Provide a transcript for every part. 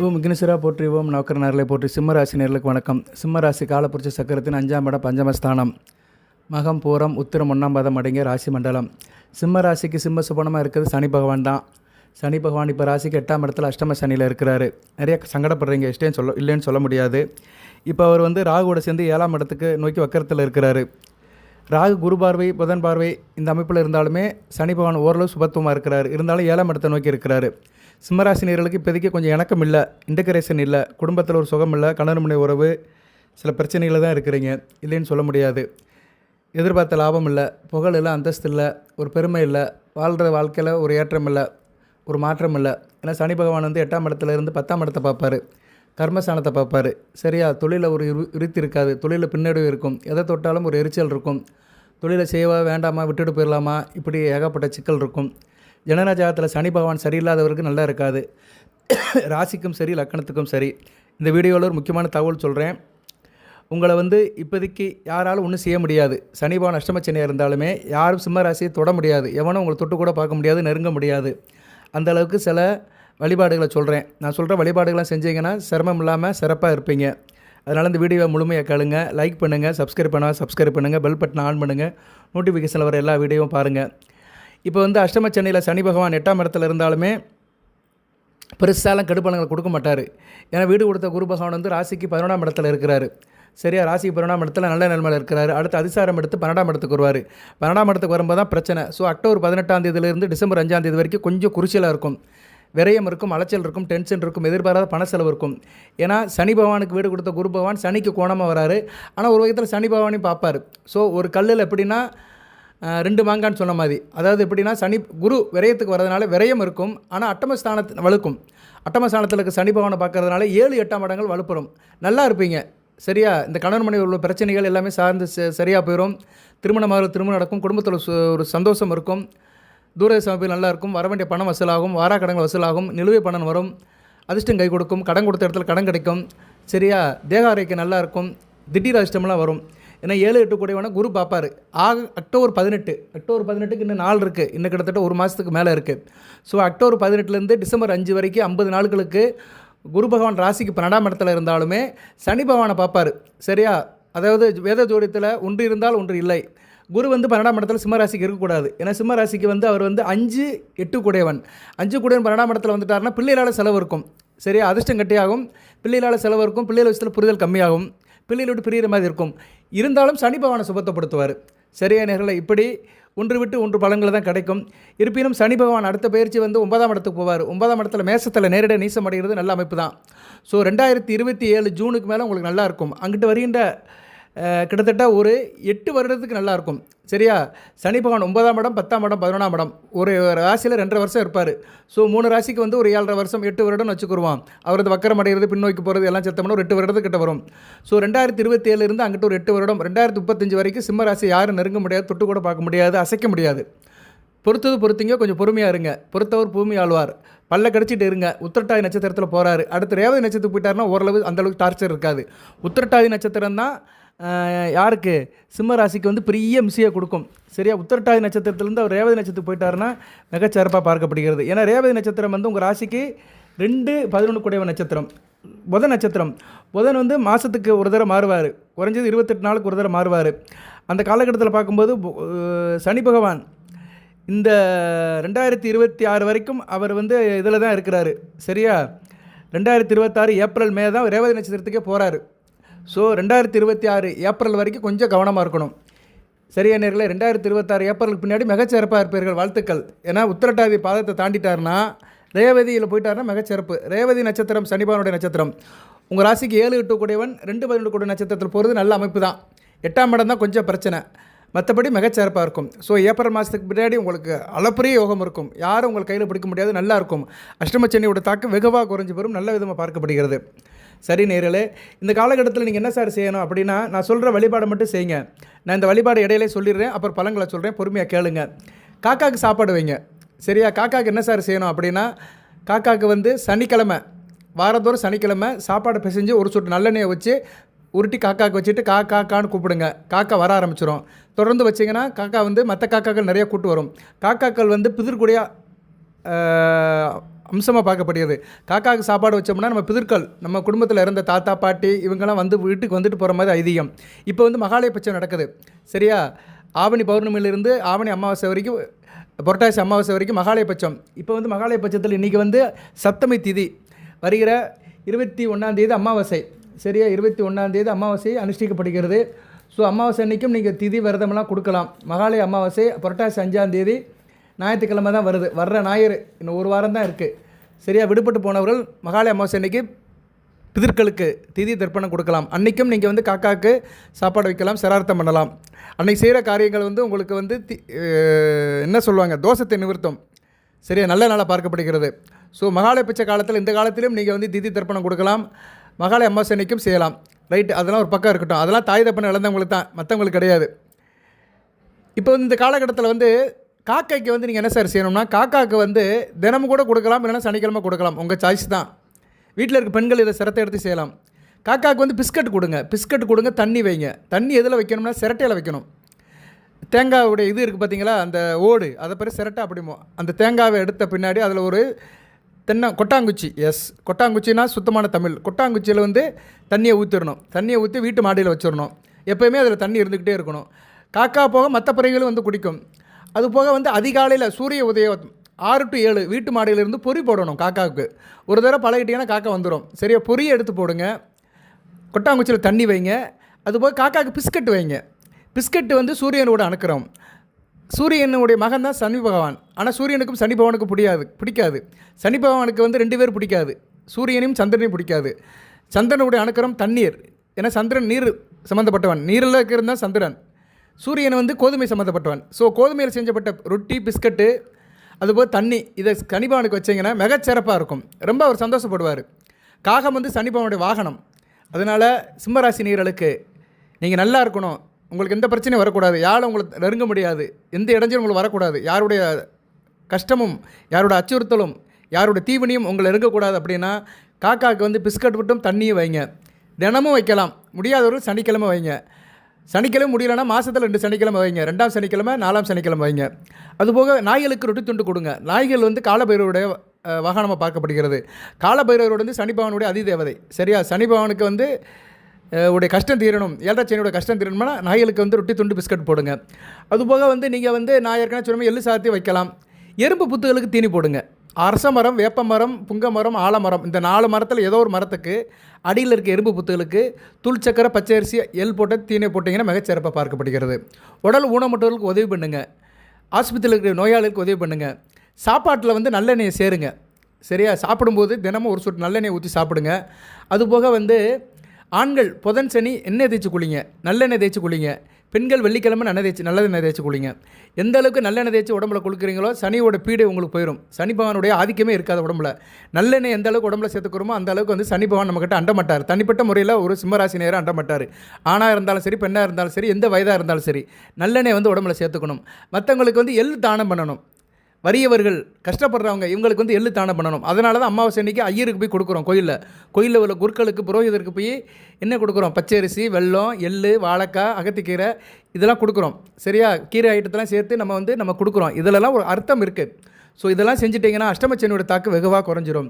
ஓம் விக்னேஸ்வரா போற்றி, ஓம் நவக்கர நேரலை போற்றி. சிம்மராசி நேர்களுக்கு வணக்கம். சிம்மராசி காலப்புருஷ சக்கரத்தின் 5ஆம் இடம் பஞ்சமஸ்தானம். மகம் பூரம் உத்திரம் 1ஆம் பாதம் அடங்கிய ராசி மண்டலம். சிம்ம ராசிக்கு சிம்ம சுபனமாக இருக்கிறது சனி பகவான் தான். சனி பகவான் இப்போ ராசிக்கு 8ஆம் இடத்துல அஷ்டம சனியில் இருக்கிறாரு. நிறைய சங்கடப்படுறீங்க, இல்லைன்னு சொல்ல முடியாது. இப்போ அவர் ராகுவோட சேர்ந்து 7ஆம் இடத்துக்கு நோக்கி வக்கரத்தில் இருக்கிறாரு. ராகு குரு பார்வை புதன் பார்வை இந்த அமைப்பில் இருந்தாலுமே சனி பகவான் ஓரளவு சுபத்துவமாக இருக்கிறார். இருந்தாலும் 7ஆம் இடத்தை நோக்கி இருக்கிறாரு. சிம்மராசி நேர்களுக்கு இப்போதைக்கு கொஞ்சம் இணக்கம் இல்லை, இன்டகிரேஷன் இல்லை, குடும்பத்தில் ஒரு சுகம் இல்லை, கணவன் மனைவி உறவு சில பிரச்சனைகளில் தான் இருக்கிறீங்க, இல்லைன்னு சொல்ல முடியாது. எதிர்பார்த்த லாபம் இல்லை, புகழ் இல்லை, அந்தஸ்து இல்லை, ஒரு பெருமை இல்லை, வாழ்கிற வாழ்க்கையில் ஒரு ஏற்றம் இல்லை, ஒரு மாற்றம் இல்லை. ஏன்னா சனி பகவான் 8ஆம் இடத்துல இருந்து 10ஆம் இடத்தை பார்ப்பார், கர்மஸ்தானத்தை பார்ப்பார். சரியா? தொழிலில் ஒரு விருத்தி இருக்காது, தொழிலில் பின்னடைவு இருக்கும், எதை தொட்டாலும் ஒரு எரிச்சல் இருக்கும், தொழிலை செய்வா வேண்டாமா விட்டுட்டு போயிடலாமா இப்படி ஏகப்பட்ட சிக்கல் இருக்கும். ஜனனஜாதத்தில் சனி பகவான் சரியில்லாதவருக்கு நல்லா இருக்காது. ராசிக்கும் சரி லக்கணத்துக்கும் சரி. இந்த வீடியோவில் ஒரு முக்கியமான தகவல் சொல்கிறேன். உங்களை இப்போதைக்கு யாராலும் ஒன்றும் செய்ய முடியாது. சனி பகவான் அஷ்டமச்சனியாக இருந்தாலுமே யாரும் சிம்ம ராசியை தொட முடியாது, எவனும் உங்களை தொட்டு கூட பார்க்க முடியாது, நெருங்க முடியாது. அந்தளவுக்கு சில வழிபாடுகளை சொல்கிறேன். நான் சொல்கிற வழிபாடுகள்லாம் செஞ்சீங்கன்னா சிரமம் இல்லாமல் சிறப்பாக இருப்பீங்க. அதனால் இந்த வீடியோவை முழுமையாக கேளுங்க, லைக் பண்ணுங்கள், சப்ஸ்கிரைப் பண்ணுங்கள், பெல் பட்டனை ஆன் பண்ணுங்கள், நோட்டிஃபிகேஷனில் வர எல்லா வீடியோவும் பாருங்கள். இப்போ அஷ்டமச்சனியில் சனி பகவான் 8ஆம் இடத்துல இருந்தாலுமே பெருசாலாம் கெடுபலங்களை கொடுக்க மாட்டார். ஏன்னா வீடு கொடுத்த குரு பகவான் ராசிக்கு 11ஆம் இடத்துல இருக்கிறாரு. சரியா? ராசிக்கு 11ஆம் இடத்துல நல்ல நிலைமையில் இருக்கிறாரு. அடுத்து அதிசாரம் எடுத்து 12ஆம் இடத்துக்கு வருவார். 12ஆம் இடத்துக்கு வரும்போது தான் பிரச்சனை. ஸோ அக்டோபர் 18ஆம் தேதியிலிருந்து டிசம்பர் 5ஆம் தேதி வரைக்கும் கொஞ்சம் குறிச்சலாக இருக்கும், விரயம் இருக்கும், அலைச்சல் இருக்கும், டென்ஷன் இருக்கும், எதிர்பாராத பண செலவு இருக்கும். ஏன்னா சனி பகவானுக்கு வீடு கொடுத்த குரு பகவான் சனிக்கு கோணமாக வராரு. ஆனால் ஒரு வகைத்தில் சனி பகவானையும் பார்ப்பார். ஸோ ஒரு கல்லில் எப்படின்னா 2 மாங்கான்னு சொன்ன மாதிரி, அதாவது எப்படின்னா சனி குரு விரயத்துக்கு வரதுனால விரயம் இருக்கும், ஆனால் அட்டமஸ்தானத்தை வலுக்கும். அட்டமஸ்தானத்தில் இருக்க சனி பகவானை பார்க்கறதுனால 7, 8ஆம் இடங்கள் வலுப்பெறும். நல்லா இருப்பீங்க. சரியா? இந்த கணவன் மனைவி உள்ள பிரச்சனைகள் எல்லாமே சார்ந்து சரியாக போயிடும். திருமணம் நடக்கும், குடும்பத்தில் ஒரு சந்தோஷம் இருக்கும், தூர சமைப்பில் நல்லா இருக்கும், வர வேண்டிய பணம் வசூலாகும், வாரா கடன்கள் வசூலாகும், நிலுவை பணம் வரும், அதிர்ஷ்டம் கை கொடுக்கும், கடன் கொடுத்த இடத்துல கடன் கிடைக்கும். சரியா? தேக ஆரோக்கியம் நல்லா இருக்கும், திடீர் அதிர்ஷ்டமெல்லாம் வரும். ஏன்னா 7, 8 கூடியவனா குரு பார்ப்பார். அக்டோபர் 18க்கு இன்னும் நாள் இருக்குது, இன்னும் கிட்டத்தட்ட ஒரு மாதத்துக்கு மேலே இருக்குது. ஸோ அக்டோபர் 18லேருந்து டிசம்பர் 5 வரைக்கும் 50 நாட்களுக்கு குரு பகவான் ராசிக்கு 12ஆம் இடத்துல இருந்தாலுமே சனி பகவானை பார்ப்பார். சரியா? அதாவது வேத ஜோடியத்தில் ஒன்று இருந்தால் ஒன்று இல்லை. குரு 12ஆம் இடத்துல சிம்ம ராசிக்கு இருக்கக்கூடாது. ஏன்னா சிம்ம ராசிக்கு அவர் 5, 8 கூடையவன். 5 கூடையவன் 12ஆம் இடத்துல வந்துட்டாருன்னா பிள்ளைகளால் செலவு இருக்கும். சரியா? அதிர்ஷ்டம் கட்டியாகும், பிள்ளைகளால் செலவு இருக்கும், பிள்ளைகள் விஷயத்தில் புரிதல் கம்மியாகும், பிள்ளைகளை விட்டு பிரிகிற மாதிரி இருக்கும். இருந்தாலும் சனி பகவானை சுபத்தப்படுத்துவார். சரியா நேர்களை? இப்படி ஒன்று விட்டு ஒன்று பலன்கள் தான் கிடைக்கும். இருப்பினும் சனி பகவான் அடுத்த பயிற்சி 9ஆம் இடத்துக்கு போவார். 9ஆம் இடத்துல மேசத்தில் நேரடியாக நீசம் அடைகிறது நல்ல அமைப்பு தான். ஸோ 2027 ஜூனுக்கு மேலே உங்களுக்கு நல்லா இருக்கும். அங்கிட்டு வருகின்ற கிட்டத்தட்ட ஒரு 8 வருடத்துக்கு நல்லாயிருக்கும். சரியா? சனி பகவான் 9ஆம் இடம், 10ஆம் இடம், 11ஆம் இடம், ஒரு ராசியில் 2.5 வருஷம் இருப்பார். ஸோ 3 ராசிக்கு ஒரு 7.5 வருஷம், 8 வருடம் வச்சுக்குருவான். அவரது வக்கரம் அடைகிறது, பின்னோக்கி போகிறது எல்லாம் சேர்த்தோம்னா ஒரு 8 வருடத்துக்கிட்ட வரும். ஸோ 2027 இருந்து அங்கிட்ட ஒரு 8 வருடம், 2035 வரைக்கும் சிம்ம ராசி யாரும் நெருங்க முடியாது, தொட்டு கூட பார்க்க முடியாது, அசைக்க முடியாது. பொறுத்தீங்க, கொஞ்சம் பொறுமையாக இருங்க. பொறுத்தவர் பூமி ஆழ்வார். பல்ல கடிச்சிட்டு இருங்க. உத்திரட்டாதி நட்சத்திரத்தில் போகிறாரு. அடுத்து ரேவதி நட்சத்திரத்துக்கு போயிட்டாருன்னா ஓரளவு அந்தளவுக்கு டார்ச்சர் இருக்காது. உத்திரட்டாதி நட்சத்திரம் தான் யாருக்கு? சிம்ம ராசிக்கு பெரிய மிஸ்ஸையை கொடுக்கும். சரியா? உத்திரட்டாதி நட்சத்திரத்துலேருந்து அவர் ரேவதி நட்சத்திரத்துக்கு போயிட்டாருன்னா மிகச்சிறப்பாக பார்க்கப்படுகிறது. ஏன்னா ரேவதி நட்சத்திரம் உங்கள் ராசிக்கு 2, 11 கூடியவன் நட்சத்திரம். புதன் நட்சத்திரம். புதன் மாதத்துக்கு ஒரு தடவை மாறுவார், குறைஞ்சது 28 நாளுக்கு ஒரு தடவை மாறுவார். அந்த காலகட்டத்தில் பார்க்கும்போது சனி பகவான் இந்த 2026 வரைக்கும் அவர் இதில் தான் இருக்கிறாரு. சரியா? 2026 ஏப்ரல் மே தான் ரேவதி நட்சத்திரத்துக்கே போகிறாரு. ஸோ 2026 ஏப்ரல் வரைக்கும் கொஞ்சம் கவனமாக இருக்கணும். சரியா நேர்களே? 2026 ஏப்ரலுக்கு பின்னாடி மிகச்சிறப்பாக இருப்பீர்கள். வாழ்த்துக்கள். ஏன்னா உத்திரட்டாதி பாதத்தை தாண்டிட்டார்னா ரேவதியில் போயிட்டார்னா மிகச்சிறப்பு. ரேவதி நட்சத்திரம் சனி பகவானுடைய நட்சத்திரம். உங்கள் ராசிக்கு 7, 8 கூடியவன் 2, 12 கூடிய நட்சத்திரத்தில் போகிறது நல்ல அமைப்பு தான். 8ஆம் இடம் தான் கொஞ்சம் பிரச்சனை, மற்றபடி மிகச்சிறப்பாக இருக்கும். ஸோ ஏப்ரல் மாதத்துக்கு பின்னாடி உங்களுக்கு அளப்பரிய யோகம் இருக்கும், யாரும் உங்கள் கையில் பிடிக்க முடியாது, நல்லா இருக்கும். அஷ்டமச்சனியோட தாக்கம் வெகுவாக குறைஞ்சி பெறும், நல்ல விதமாக பார்க்கப்படுகிறது. சரி நேர்களே, இந்த காலகட்டத்தில் நீங்கள் என்ன சார் செய்யணும் அப்படின்னா, நான் சொல்கிற வழிபாடை மட்டும் செய்யுங்க. நான் இந்த வழிபாடு இடையிலே சொல்லிடுறேன், அப்புறம் பழங்களை சொல்கிறேன், பொறுமையாக கேளுங்க. காக்காவுக்கு சாப்பாடு வைங்க. சரியா? காக்காவுக்கு என்ன சார் செய்யணும் அப்படின்னா, காக்காவுக்கு சனிக்கிழமை, வாரத்தோறும் சனிக்கிழமை சாப்பாடை பிசைஞ்சு ஒரு சொட்டு நல்லெண்ணெயை வச்சு உருட்டி காக்காவுக்கு வச்சுட்டு காக்கான்னு கூப்பிடுங்க. காக்கா வர ஆரம்பிச்சிடும். தொடர்ந்து வச்சிங்கன்னா காக்கா மற்ற காக்காக்கள் நிறையா கூட்டு வரும். காக்காக்கள் பிதிர்கூடியாக அம்சமாக பார்க்கப்படுகிறது. காக்காவுக்கு சாப்பாடு வச்சோம்னா நம்ம பிதர்கள், நம்ம குடும்பத்தில் இருந்த தாத்தா பாட்டி இவங்கெல்லாம் வந்து வீட்டுக்கு வந்துட்டு போகிற மாதிரி ஐதீகம். இப்போ வந்து மகாலய பட்சம் நடக்குது சரியா. ஆவணி பௌர்ணமியிலிருந்து ஆவணி அமாவாசை வரைக்கும், புரட்டாசி அமாவாசை வரைக்கும் மகாலய பட்சம். இப்போ வந்து மகாலய பட்சத்தில் இன்றைக்கி வந்து சப்தமி திதி வருகிற 21 அமாவாசை சரியா. 21 அமாவாசை அனுஷ்டிக்கப்படுகிறது. ஸோ அமாவாசை அன்றைக்கும் நீங்கள் திதி விரதமெல்லாம் கொடுக்கலாம். மகாலய அமாவாசை புரட்டாசி 5 ஞாயிற்றுக்கிழமை தான் வருது. வர்ற ஞாயிறு இன்னும் ஒரு வாரம் தான் இருக்குது சரியா. விடுபட்டு போனவர்கள் மகாலய அமாவாசை அன்றைக்கி பிதர்களுக்கு திதி தர்ப்பணம் கொடுக்கலாம். அன்றைக்கும் நீங்கள் வந்து காக்காவுக்கு சாப்பாடு வைக்கலாம், சிரார்த்தம் பண்ணலாம். அன்றைக்கி செய்கிற காரியங்கள் வந்து உங்களுக்கு வந்து என்ன சொல்லுவாங்க, தோஷத்தை நிவர்த்தம் சரியா, நல்ல நாளாக பார்க்கப்படுகிறது. ஸோ மகாலய பட்ச காலத்தில் இந்த காலத்திலும் நீங்கள் வந்து திதி தர்ப்பணம் கொடுக்கலாம், மகாலய அமாவாசை அன்றைக்கும் செய்யலாம். ரைட்டு, அதெல்லாம் ஒரு பக்கம் இருக்கட்டும். அதெல்லாம் தாய் தப்பனை இழந்தவங்களுக்கு தான், மற்றவங்களுக்கு கிடையாது. இப்போ இந்த காலகட்டத்தில் வந்து காக்காய்க்கு வந்து நீங்கள் என்ன சார் செய்யணும்னா, காக்காவுக்கு வந்து தினமும் கூட கொடுக்கலாம், இல்லைன்னா சனிக்கிழமை கொடுக்கலாம், உங்கள் சாய்ஸ் தான். வீட்டில் இருக்க பெண்கள் இதை சிரத்தை எடுத்து செய்யலாம். காக்காவுக்கு வந்து பிஸ்கட் கொடுங்க, தண்ணி வைங்க. தண்ணி எதில் வைக்கணும்னா சிரட்டையில் வைக்கணும். தேங்காவுடைய இது இருக்குது பார்த்தீங்களா, அந்த ஓடு, அதை பேர் சிரட்டை அப்படிமோ. அந்த தேங்காவை எடுத்த பின்னாடி அதில் ஒரு கொட்டாங்குச்சி, கொட்டாங்குச்சின்னா சுத்தமான தமிழ். கொட்டாங்குச்சியில் வந்து தண்ணியை ஊற்றிடணும். தண்ணியை ஊற்றி வீட்டு மாடியில் வச்சிடணும். எப்போயுமே அதில் தண்ணி இருந்துக்கிட்டே இருக்கணும். காக்கா போக மற்ற பறவைகளும் வந்து குடிக்கும். அது போக வந்து அதிகாலையில் சூரிய உதயம் 6 to 7 வீட்டு மாடியிலிருந்து பொறி போடணும் காக்காவுக்கு. ஒரு தடவை பழகிட்டீங்கன்னா காக்கா வந்துடும் சரியா. பொரியை எடுத்து போடுங்க, கொட்டாங்குச்சியில் தண்ணி வைங்க. அதுபோக காக்காவுக்கு பிஸ்கட் வைங்க. பிஸ்கட்டு வந்து சூரியனோட அனுக்கிறோம். சூரியனுடைய மகன் தான் சனி பகவான். ஆனால் சூரியனுக்கும் சனி பகவானுக்கும் பிடிக்காது. சனி பகவானுக்கு வந்து 2 பேர் பிடிக்காது, சூரியனையும் சந்திரனையும் பிடிக்காது. சந்திரனுடைய அனுக்கிறம் தண்ணீர், ஏன்னா சந்திரன் நீர் சம்மந்தப்பட்டவன், நீரில் இருக்கிறது தான் சந்திரன். சூரியன் வந்து கோதுமை சம்மந்தப்பட்டவன். ஸோ கோதுமையில் செஞ்சப்பட்ட ரொட்டி, பிஸ்கட்டு, அதுபோல் தண்ணி, இதை சனிபவனுக்கு வச்சிங்கன்னா மிகச்சிறப்பாக இருக்கும். ரொம்ப அவர் சந்தோஷப்படுவார். காகம் வந்து சனிபவனுடைய வாகனம். அதனால் சிம்மராசி நேயர்களுக்கு நீங்கள் நல்லா இருக்கணும், உங்களுக்கு எந்த பிரச்சனையும் வரக்கூடாது, யாரும் உங்களுக்கு நெருங்க முடியாது, எந்த இடைஞ்சலும் உங்களுக்கு வரக்கூடாது, யாருடைய கஷ்டமும் யாரோட அச்சுறுத்தலும் யாரோட தீவனியும் உங்களை இருக்கக்கூடாது அப்படின்னா காக்காவுக்கு வந்து பிஸ்கட் விட்டும் தண்ணியும் வைங்க. தினமும் வைக்கலாம், முடியாதவர்கள் சனிக்கிழமை வைங்க. சனிக்கிழமை முடியலைன்னா மாதத்தில் 2 சனிக்கிழமை வைங்க, 2ஆம் சனிக்கிழமை 4ஆம் சனிக்கிழமை வைங்க. அதுபோக நாய்களுக்கு ரொட்டி துண்டு கொடுங்க. நாய்கள் வந்து காலபைரவருடைய வாகனமாக பார்க்கப்படுகிறது. காலபைரவரோட வந்து சனிபகவானுடைய அதிதேவதை சரியா. சனிபகவானுக்கு வந்து உடைய கஷ்டம் தீரணும், 7 சனியோட கஷ்டம் தீரணும்னா நாய்களுக்கு வந்து ரொட்டி துண்டு பிஸ்கட் போடுங்க. அதுபோக வந்து நீங்கள் வந்து நான் ஏற்கனவே சொன்ன எள்ளு சாத்தி வைக்கலாம். எறும்பு புத்துகளுக்கு தீனி போடுங்க. அரச மரம், வேப்ப மரம், புங்க மரம், ஆலமரம், இந்த 4 மரத்தில் ஏதோ ஒரு மரத்துக்கு அடியில் இருக்க எறும்பு புத்துகளுக்கு தூள் சக்கரை, பச்சரிசி, எள் போட்டு தீனை போட்டிங்கன்னா மிகச்சிறப்பாக பார்க்கப்படுகிறது. உடல் ஊனமுற்றவர்களுக்கு உதவி பண்ணுங்கள். ஆஸ்பத்திரியில் இருக்கிற நோயாளிகளுக்கு உதவி பண்ணுங்கள். சாப்பாட்டில் வந்து நல்லெண்ணெயை சேருங்க சரியா. சாப்பிடும்போது தினமும் ஒரு சொட்டு நல்லெண்ணெய் ஊற்றி சாப்பிடுங்க. அதுபோக வந்து ஆண்கள் புதன் சனி எண்ணெய் தேய்ச்சி குளிங்க, நல்லெண்ணெய் தேய்ச்சி குளிங்க. பெண்கள் வெள்ளிக்கிழமை நல்லெண்ணெய் தேய்ச்சி குளிங்க. எந்த அளவுக்கு நல்லெண்ணெய் தேய்ச்சி உடம்புல குளிக்கிறீங்களோ சனியோட பீடை உங்களுக்கு போயிடும். சனி பகவானுடைய ஆதிக்கமே இருக்காது உடம்புல. நல்லெண்ணெய் எந்த அளவுக்கு உடம்புல சேர்த்துக்கிறோமோ அந்த அளவுக்கு வந்து சனி பகவான் நம்மக்கிட்ட அண்ட மாட்டார். தனிப்பட்ட முறையில் ஒரு சிம்மராசி நேரம் அண்ட மாட்டார். ஆணாக இருந்தாலும் சரி, பெண்ணாக இருந்தாலும் சரி, எந்த வயதாக இருந்தாலும் சரி, நல்லெண்ணெய் வந்து உடம்புல சேர்த்துக்கணும். மற்றவங்களுக்கு வந்து எள் தானம் பண்ணணும். வறியவர்கள், கஷ்டப்படுறவங்க, இவங்களுக்கு வந்து எள்ளு தானம் பண்ணணும். அதனால தான் அமாவாசை அன்றைக்கி ஐயருக்கு போய் கொடுக்குறோம். கோயிலில் உள்ள குருக்களுக்கு, புரோகிதருக்கு போய் என்ன கொடுக்குறோம், பச்சரிசி, வெல்லம், எள்ளு, வாழைக்காய், அகத்திக்கீரை, இதெல்லாம் கொடுக்குறோம் சரியா. கீரை ஐட்டத்தெல்லாம் சேர்த்து நம்ம கொடுக்குறோம். இதிலெல்லாம் ஒரு அர்த்தம் இருக்குது. ஸோ இதெல்லாம் செஞ்சுட்டிங்கன்னா அஷ்டமச்சனியோட தாக்கம் வெகுவாக குறைஞ்சிரும்.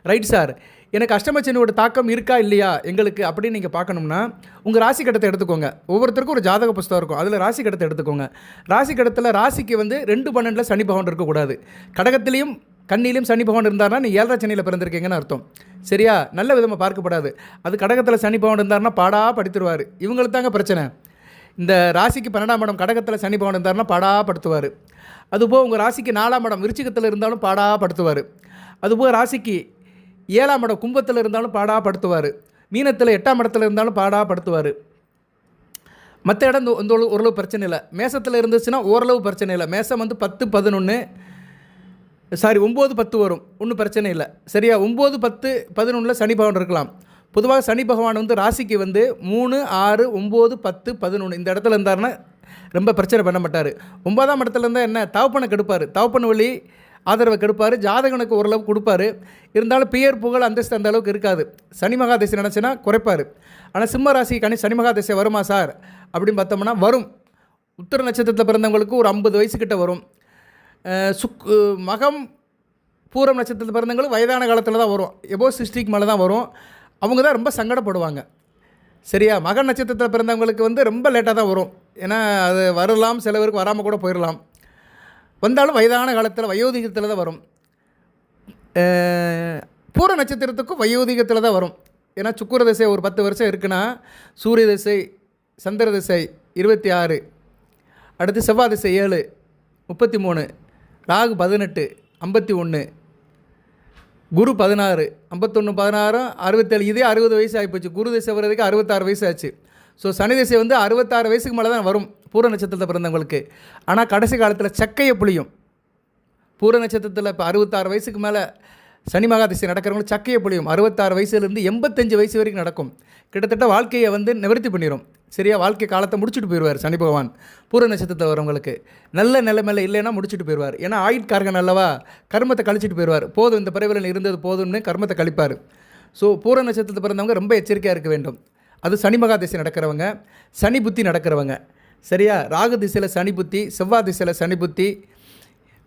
ரைட் சார், எனக்கு அஷ்டமச்சனியோட தாக்கம் இருக்கா இல்லையா எங்களுக்கு அப்படின்னு நீங்கள் பார்க்கணும்னா உங்கள் ராசி கட்டத்தை எடுத்துக்கோங்க. ஒவ்வொருத்தருக்கும் ஒரு ஜாதக புஸ்தகம் இருக்கும், அதில் ராசி கட்டத்தை எடுத்துக்கோங்க. ராசி கட்டத்தில் ராசிக்கு வந்து 2/12 சனி பகவான் இருக்கக்கூடாது. கடகத்திலையும் கண்ணிலையும் சனி பகவான் இருந்தார்னா நீ 7ஆம் சனியில் பிறந்திருக்கீங்கன்னு அர்த்தம் சரியா. நல்ல விதமாக பார்க்கப்படாது. அது கடகத்தில் சனி பகவான் இருந்தார்னா பாடா படுத்துருவார். இவங்களுக்கு தாங்க பிரச்சனை. இந்த ராசிக்கு 12ஆம் இடம் கடகத்தில் சனி பகவான் இருந்தார்னா பாடா படுத்துவார். அதுபோக உங்கள் ராசிக்கு 4ஆம் இடம் விருச்சிகத்தில் இருந்தாலும் பாடா படுத்துவார். அதுபோக ராசிக்கு 7ஆம் இடம் கும்பத்தில் இருந்தாலும் பாடா படுத்துவார். மீனத்தில் 8ஆம் இடத்துல இருந்தாலும் பாடா படுத்துவார். மற்ற இடம் இந்த ஓரளவு பிரச்சனை இல்லை. மேசத்தில் இருந்துச்சுன்னா ஓரளவு பிரச்சனை இல்லை. மேசம் வந்து 10, 11 9, 10 வரும், ஒன்றும் பிரச்சனை இல்லை சரியா. 9, 10, 11 சனி பகவான் இருக்கலாம். பொதுவாக சனி பகவான் வந்து ராசிக்கு வந்து 3, 6, 9, 10, 11 இந்த இடத்துல இருந்தாருன்னா ரொம்ப பிரச்சனை பண்ண மாட்டார். 9ஆம் இடத்துல இருந்தால் என்ன, தவப்பனை கெடுப்பார், தவப்பன் வழி ஆதரவை கெடுப்பார். ஜாதகனுக்கு ஓரளவுக்கு கொடுப்பார். இருந்தாலும் பெயர் புகழ் அந்தஸ்து அந்த அளவுக்கு இருக்காது. சனி மகாதசை நினச்சின்னா குறைப்பார். ஆனால் சிம்ம ராசி சனி மகாதசை வருமா சார் அப்படின்னு பார்த்தோம்னா வரும். உத்திர நட்சத்திரத்தில் பிறந்தவங்களுக்கு ஒரு 50 வயசுக்கிட்ட வரும். மகம் பூரம் நட்சத்திரத்தில் பிறந்தவங்களுக்கு வயதான காலத்தில் தான் வரும், எபோ 60க்கு மேலே தான் வரும். அவங்க தான் ரொம்ப சங்கடப்படுவாங்க. சரியா? மக நட்சத்திரத்தில் பிறந்தவங்களுக்கு வந்து ரொம்ப லேட்டாக தான் வரும். ஏன்னா அது வரலாம், சில பேருக்கு வராமல் கூட போயிடலாம். வந்தாலும் வயதான காலத்தில் வயோதிகத்தில் தான் வரும். பூர நட்சத்திரத்துக்கும் வயோதிகத்தில் தான் வரும். ஏன்னா சுக்கிர திசை ஒரு 10 வருஷம் இருக்குன்னா, சூரிய திசை, சந்திர திசை 26, அடுத்து செவ்வாய் திசை 7, 33, ராகு 18, 51, குரு 16, 51, 16, 67. இதே 60 வயசு ஆகிப்போச்சு. குரு திசை வர்றதுக்கு 66 வயசு ஆச்சு. ஸோ சனி திசை வந்து 66 வயசுக்கு மேலே தான் வரும் பூர நட்சத்திரத்தில் பிறந்தவங்களுக்கு. ஆனால் கடைசி காலத்தில் சக்கையை புளியும். பூர நட்சத்திரத்தில் இப்போ 66 வயசுக்கு மேலே சனி மகா திசை நடக்கிறவங்களுக்கு சக்கையை புளியும். 66 வயசுலேருந்து 85 வயசு வரைக்கும் நடக்கும். கிட்டத்தட்ட வாழ்க்கையை வந்து நிவர்த்தி பண்ணிடும். சரியா? வாழ்க்கை காலத்தை முடிச்சுட்டு போயிடுவார் சனி பகவான். பூர நட்சத்திரத்தில் வரவங்களுக்கு நல்ல நிலைமையில் இல்லைன்னா முடிச்சுட்டு போயிடுவார். ஏன்னா ஆயுட்காரகன் அல்லவா, கர்மத்தை கழிச்சிட்டு போயிடுவார். போதும், இந்த பிறவியில் இருந்தது போதும்னு கர்மத்தை கழிப்பார். ஸோ பூர நட்சத்திரத்தில் பிறந்தவங்க ரொம்ப எச்சரிக்கையாக இருக்க வேண்டும். அது சனி மகா திசை நடக்கிறவங்க, சனி புத்தி நடக்கிறவங்க. சரியா? ராகு திசையில் சனி புத்தி, செவ்வாய் திசையில் சனி புத்தி,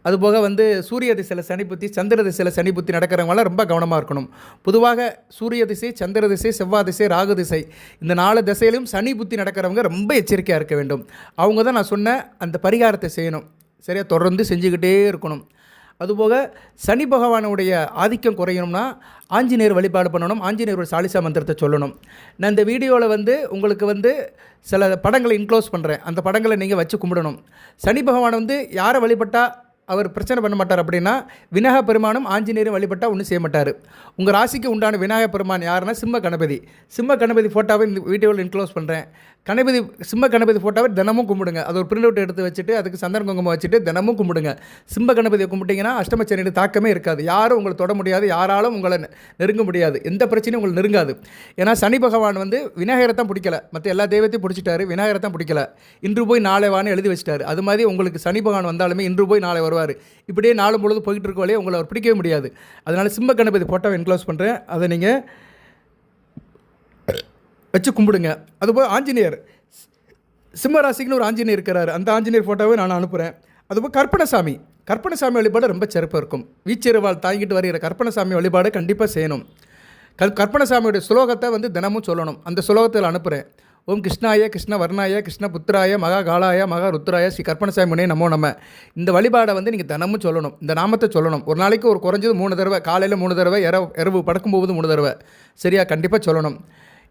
அதுபோக வந்து சூரிய திசையில் சனி புத்தி, சந்திர திசையில் சனி புத்தி நடக்கிறவங்களாம் ரொம்ப கவனமாக இருக்கணும். பொதுவாக சூரிய திசை, சந்திர திசை, செவ்வாய் திசை, ராகு திசை, இந்த 4 திசையிலும் சனி புத்தி நடக்கிறவங்க ரொம்ப எச்சரிக்கையாக இருக்க வேண்டும். அவங்க தான் நான் சொன்ன அந்த பரிகாரத்தை செய்யணும். சரியா? தொடர்ந்து செஞ்சுக்கிட்டே இருக்கணும். அதுபோக சனி பகவானுடைய ஆதிக்கம் குறையணும்னா ஆஞ்சநேயர் வழிபாடு பண்ணணும். ஆஞ்சநேயரோட சாலிசா மந்திரத்தை சொல்லணும். நான் இந்த வீடியோவில் வந்து உங்களுக்கு வந்து சில படங்களை இன்க்ளோஸ் பண்ணுறேன். அந்த படங்களை நீங்கள் வச்சு கும்பிடணும். சனி பகவான் வந்து யாரை வழிபட்டால் அவர் பிரச்சனை பண்ண மாட்டார் அப்படின்னா, விநாயக பெருமானும் ஆஞ்சநேயரும் வழிபட்டால் ஒன்றும் செய்ய மாட்டார். உங்கள் ராசிக்கு உண்டான விநாயக பெருமான் யாருன்னா சிம்ம கணபதி. சிம்ம கணபதி ஃபோட்டோவை இந்த வீடியோவில் இன்க்ளோஸ் பண்ணுறேன். சிம்ம கணபதி ஃபோட்டோவை தினமும் கும்பிடுங்க. அது ஒரு பிரிண்ட் அவுட் எடுத்து வச்சுட்டு அதுக்கு சந்தன குங்குமம் வச்சுட்டு தினமும் கும்பிடுங்க. சிம்ம கணபதியை கும்பிட்டிங்கன்னா அஷ்டமச்சனியோட தாக்கமே இருக்காது. யாரும் உங்களை தொட முடியாது, யாராலும் உங்களை நெருங்க முடியாது, எந்த பிரச்சனையும் உங்களை நெருங்காது. ஏன்னா சனி பகவான் வந்து விநாயகரை தான் பிடிக்கல, மற்ற எல்லா தெய்வத்தையும் பிடிச்சிட்டாரு, விநாயகரை தான் பிடிக்கல. இன்று போய் நாளை வான்னு எழுதி வச்சிட்டாரு. அது மாதிரி உங்களுக்கு சனி பகவான் வந்தாலுமே இன்று போய் நாளை வருவார். இப்படியே நாலு பொழுது போய்கிட்டு இருக்க வழியே உங்களை அவர் பிடிக்கவே முடியாது. அதனால் சிம்ம கணபதி ஃபோட்டோவை என்க்ளோஸ் பண்ணுறேன். அதை நீங்கள் வச்சு கும்பிடுங்க. அதுபோல் ஆஞ்சநேயர், சிம்ம ராசிக்குன்னு ஒரு ஆஞ்சநேயர் இருக்கிறார். அந்த ஆஞ்சநேயர் ஃபோட்டோவை நான் அனுப்புகிறேன். அதுபோல் கற்பனசாமி வழிபாடு ரொம்ப சிறப்பாக இருக்கும். வீச்சிறுவாள் தாங்கிட்டு வருகிற கற்பனசாமி வழிபாடு கண்டிப்பாக செய்யணும். கற்பனசாமியோடைய ஸ்லோகத்தை வந்து தினமும் சொல்லணும். அந்த ஸ்லோகத்தில் அனுப்புகிறேன். ஓம் கிருஷ்ணாய கிருஷ்ண வர்ணாய கிருஷ்ண புத்திராய மகா காலாய மகா ருத்ராய ஸ்ரீ கற்பனசாமி முனே நமோ நம்ம. இந்த வழிபாடை வந்து நீங்கள் தினமும் சொல்லணும். இந்த நாமத்தை சொல்லணும். ஒரு நாளைக்கு ஒரு குறைஞ்சது 3 தடவை, காலையில் 3 தடவை, இரவு படுக்கும்போது 3 தடவை. சரியா? கண்டிப்பாக சொல்லணும்.